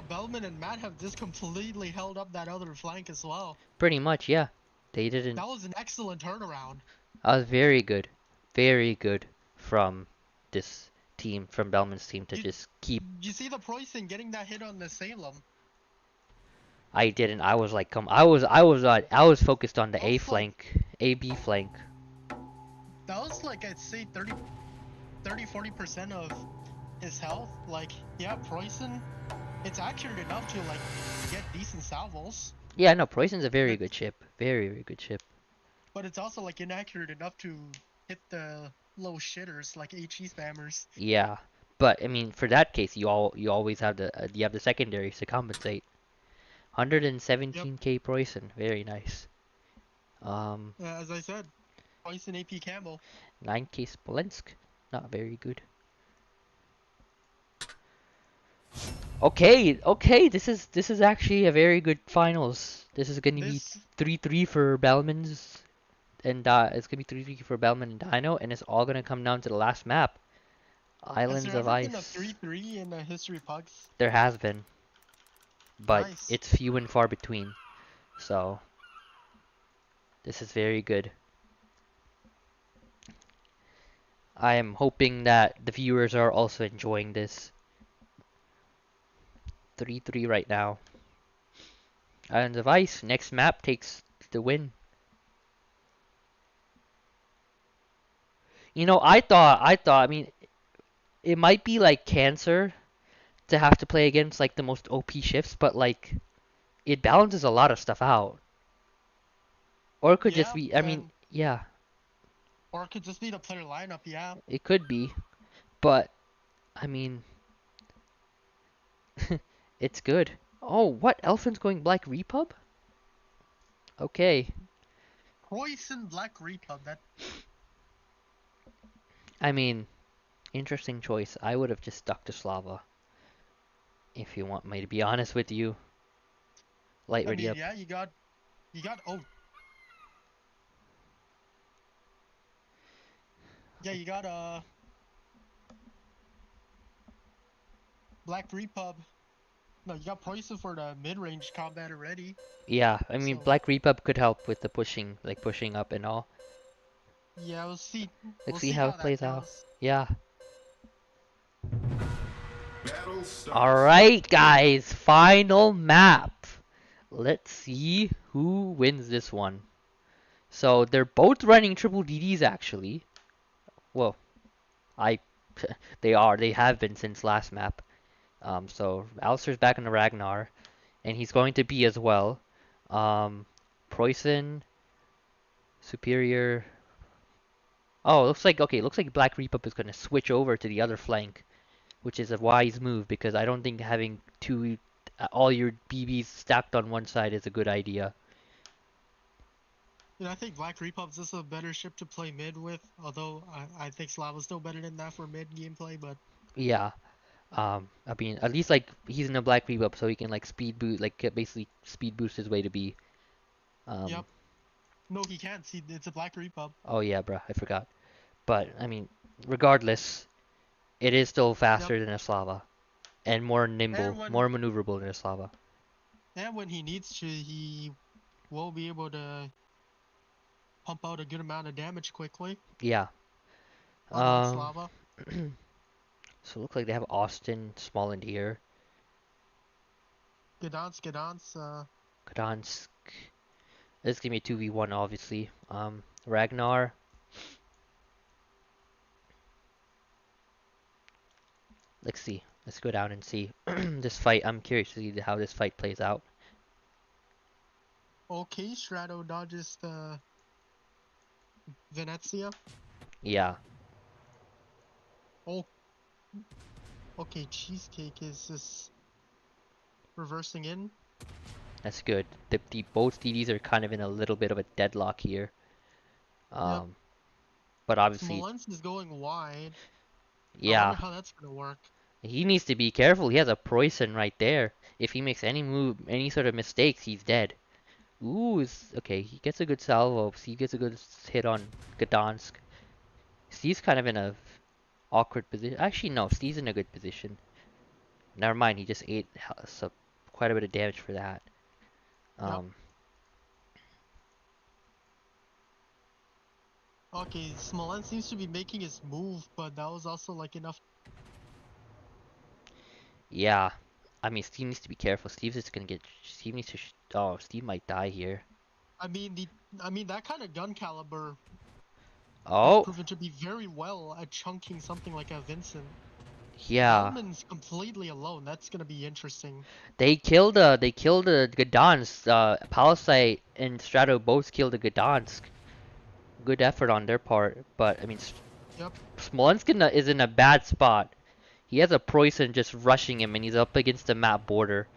Bellman and Matt have just completely held up that other flank as well. Pretty much, yeah. They didn't... That was an excellent turnaround. That was very good. Very good from this team, from Belman's team to just keep... You see the Preußen getting that hit on the Salem. I didn't. I was like, I was focused on the A Also, flank, AB flank. that was like, I'd say 40% of his health. Like, yeah, Preußen, it's accurate enough to like get decent salvos. Yeah, no, Preußen's a very But, good ship. Very, very good ship. but it's also like inaccurate enough to hit the low shitters like HE spammers. Yeah, but I mean, for that case, you always have you have the secondaries to compensate. Yep. 117k Preußen, very nice. As I said, Preußen AP Campbell. 9k Smolensk, not very good. Okay, okay, this is actually a very good finals. This is gonna be 3-3 for Belman's, and it's gonna be 3-3 for Belman and Dino, and it's all gonna come down to the last map, Islands Has there of ever Ice. been a 3-3 in the history pugs? There has been, but Nice. it's few and far between. So this is very good. I am hoping that the viewers are also enjoying this. 3-3 right now. Islands of Ice, next map takes the win. You know, I mean, it might be like cancer to have to play against like the most OP shifts, but like it balances a lot of stuff out. Or it could just be, I mean, yeah, Or it could just be the player lineup, yeah. it could be, but I mean, it's good. Oh, what? Elfin's going Black Repub? Okay. Preußen Black Repub, that I mean, interesting choice. I would have just stuck to Slava. If you want me to be honest with you. Light ready up. yeah, you got oh. Yeah, you got Black Repub. No, you got Preußen for the mid-range combat already. Yeah, I mean, So, Black Repub could help with the pushing, like pushing up and all. yeah, we'll see. Let's see how it plays out. Goes. Yeah. Battle starts. Alright, guys. Final map. Let's see who wins this one. So, they're both running triple DDs, actually. Well, they have been since last map. So Alistair's back in the Ragnar, and he's going to be as well. Poison, Superior. Oh, looks like okay. Looks like Black Repub is gonna switch over to the other flank, which is a wise move because I don't think having all your BBs stacked on one side is a good idea. I think Black Repub's just a better ship to play mid with, although I think Slava's still better than that for mid gameplay, but Yeah. I mean, at least like he's in a Black Repub, so he can like speed boost, like basically speed boost his way to B. yep. No, he can't. See, it's a Black Repub. Oh yeah, bruh, I forgot. But I mean, regardless, it is still Yep. faster than a Slava and more nimble, And when more maneuverable than a Slava. he needs to, he will be able to pump out a good amount of damage quickly. Yeah. Unlike Um. Slava. So it looks like they have Austin Smolland here. Gdansk. Gdansk. This is gonna be a 2v1, obviously. Ragnar. Let's see. Let's go down and see this fight. I'm curious to see how this fight plays out. Okay, Strato dodges the Venezia. Yeah. Oh, okay, Cheesecake is just reversing in. That's good. Both DDs are kind of in a little bit of a deadlock here. Yep. But obviously, Smolensk is going wide. I yeah, wonder how that's gonna work. he needs to be careful. He has a poison right there. If he makes any move, any sort of mistakes, he's dead. Ooh, okay. He gets a good salvo. He gets a good hit on Gdansk. Steve's kind of in a awkward position. Actually, no, Steve's in a good position. Never mind. He just ate so quite a bit of damage for that. Yep. Um, Okay, Smolensk seems to be making his move, but that was also like enough. yeah. I mean, Steve needs to be careful. Steve's just gonna get. Steve needs to. Oh, Steve might die here. I mean that kind of gun caliber has Oh, proven to be very well at chunking something like a Vincent. yeah. Bellman's completely alone. That's gonna be interesting. They killed the Gdansk. Palisade and Strato both killed the Gdansk. Good effort on their part, but I mean, Yep. Smolensk is in a bad spot. He has a Preußen just rushing him, and he's up against the map border.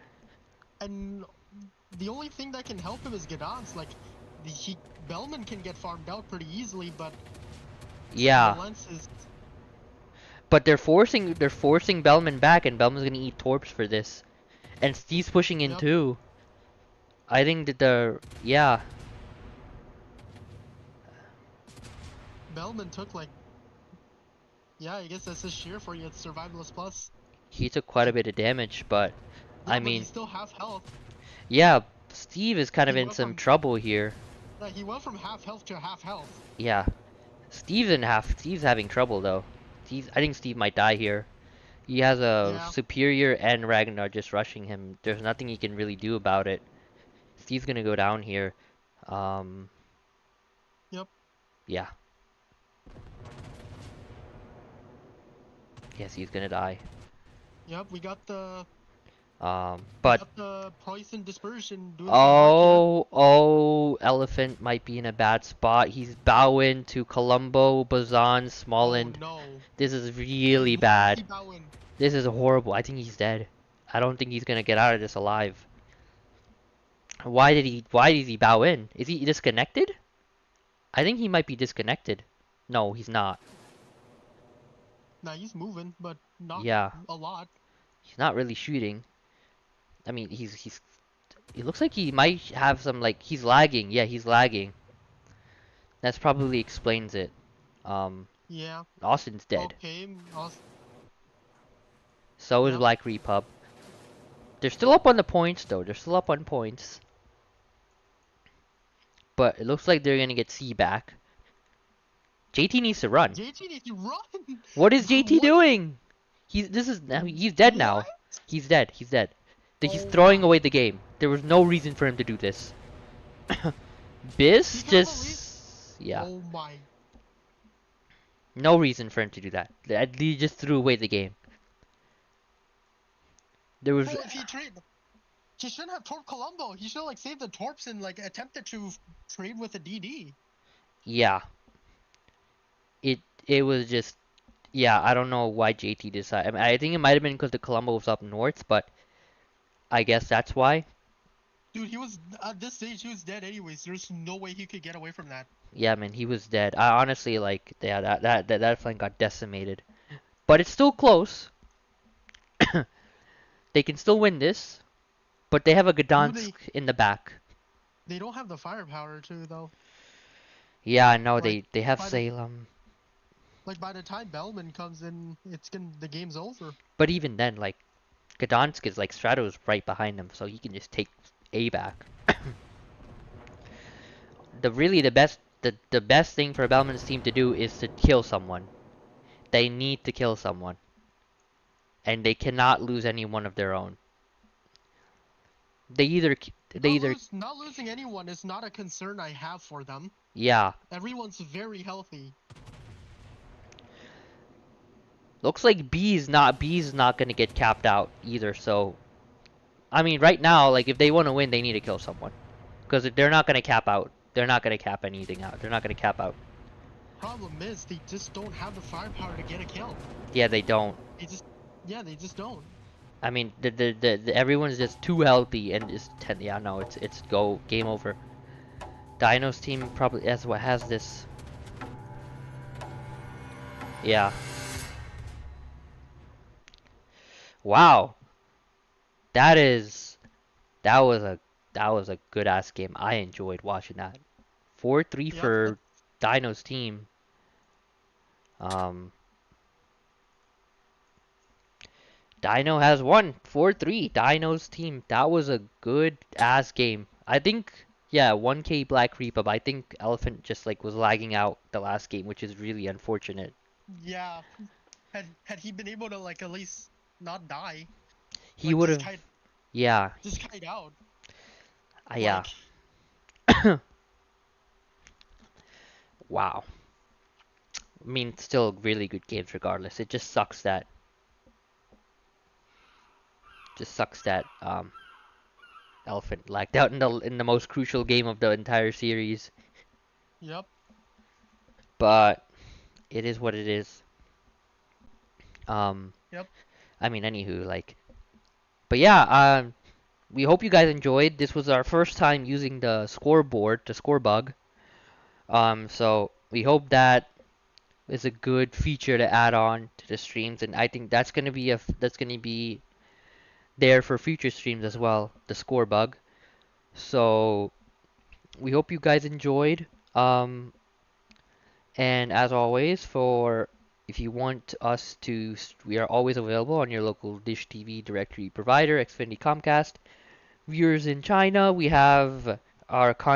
And the only thing that can help him is Gdansk. Like, Bellman can get farmed out pretty easily, but Yeah, Smolensk is. but they're forcing Bellman back, and Bellman's gonna eat torps for this. And Steve's pushing in Yep. too. I think that yeah. Bellman took like. Yeah, I guess that's his sheer for you. It's Survivalist Plus. He took quite a bit of damage, but Yeah, I but mean, he's still half health. yeah, Steve is kind of He in went some from trouble here. he went from half health to half health. Yeah, Steve's having trouble though. I think Steve might die here. He has a Yeah. Superior and Ragnar just rushing him. There's nothing he can really do about it. Steve's gonna go down here. Um, Yep. yeah. Yes, he's gonna die. Yep. We got the But poison dispersion doing some work here. Elephant might be in a bad spot. He's bowing to Colombo, Bazan, Oh Smolland. no. This is And really why is bad. he bowing? This is horrible. I think he's dead. I don't think he's gonna get out of this alive. Why did he bow in? Is he disconnected? I think he might be disconnected. No, he's not. Nah, he's moving, but not Yeah, a lot. he's not really shooting. I mean, it looks like he might have some like he's lagging. Yeah, he's lagging. That's probably explains it. Um, Yeah. Austin's dead. Okay. So is Yep. Black Repub. They're still up on the points though. They're still up on points. But it looks like they're gonna get C back. JT needs to run. JT needs to run. What is JT What? doing? He's dead now. What? He's dead. He's dead. He's Oh throwing my. away the game. There was no reason for him to do this. He Biz can just yeah. Oh my. No reason for him to do that. He just threw away the game. There was Bro, if he trade. He shouldn't have torp Colombo. He should have like saved the torps and like attempted to trade with a DD. Yeah. It was just yeah, I don't know why JT decided. I mean, I think it might have been because the Colombo was up north, but I guess that's why. Dude, he was at this stage he was dead anyways. There's no way he could get away from that. Yeah, man, he was dead. I honestly like yeah, that flank got decimated. But it's still close. They can still win this, but they have a Dude, Gdansk in the back. they don't have the firepower to though. Yeah, I know Like they have by the Salem. like by the time Bellman comes in, the game's over. But even then, like Gdansk is like Strato's right behind him, so he can just take A back. The best thing for Bellman's team to do is to kill someone. They need to kill someone. And they cannot lose anyone of their own. They either Not losing anyone is not a concern I have for them. yeah. Everyone's very healthy. Looks like B's not gonna get capped out either, so I mean right now, like if they wanna win they need to kill someone. Because they're not gonna cap out. They're not gonna cap anything out. They're not gonna cap out. Problem is they just don't have the firepower to get a kill. Yeah, they don't. They just don't. I mean everyone's just too healthy and just yeah, no, it's go game over. Dino's team probably has this. Yeah. Wow. That is that was a good ass game. I enjoyed watching that. 4-3 Yep. for Dino's team. Um Dino has won 4-3. Dino's team. That was a good ass game. I think yeah, 1K Black Reaper, but I think Elephant just like was lagging out the last game, which is really unfortunate. Yeah. Had he been able to like at least not die, He like would have yeah. just kite out. Yeah. Like, Wow. I mean, still really good games regardless. It just sucks that Elephant lagged out in the most crucial game of the entire series. yep. But it is what it is. Yep. I mean, anywho, like, but yeah, we hope you guys enjoyed. This was our first time using the scoreboard, the score bug. So we hope that is a good feature to add on to the streams, and I think that's gonna be there for future streams as well, the score bug. So we hope you guys enjoyed. And as always, if you want us to, we are always available on your local Dish TV directory provider, Xfinity, Comcast. Viewers in China, we have our content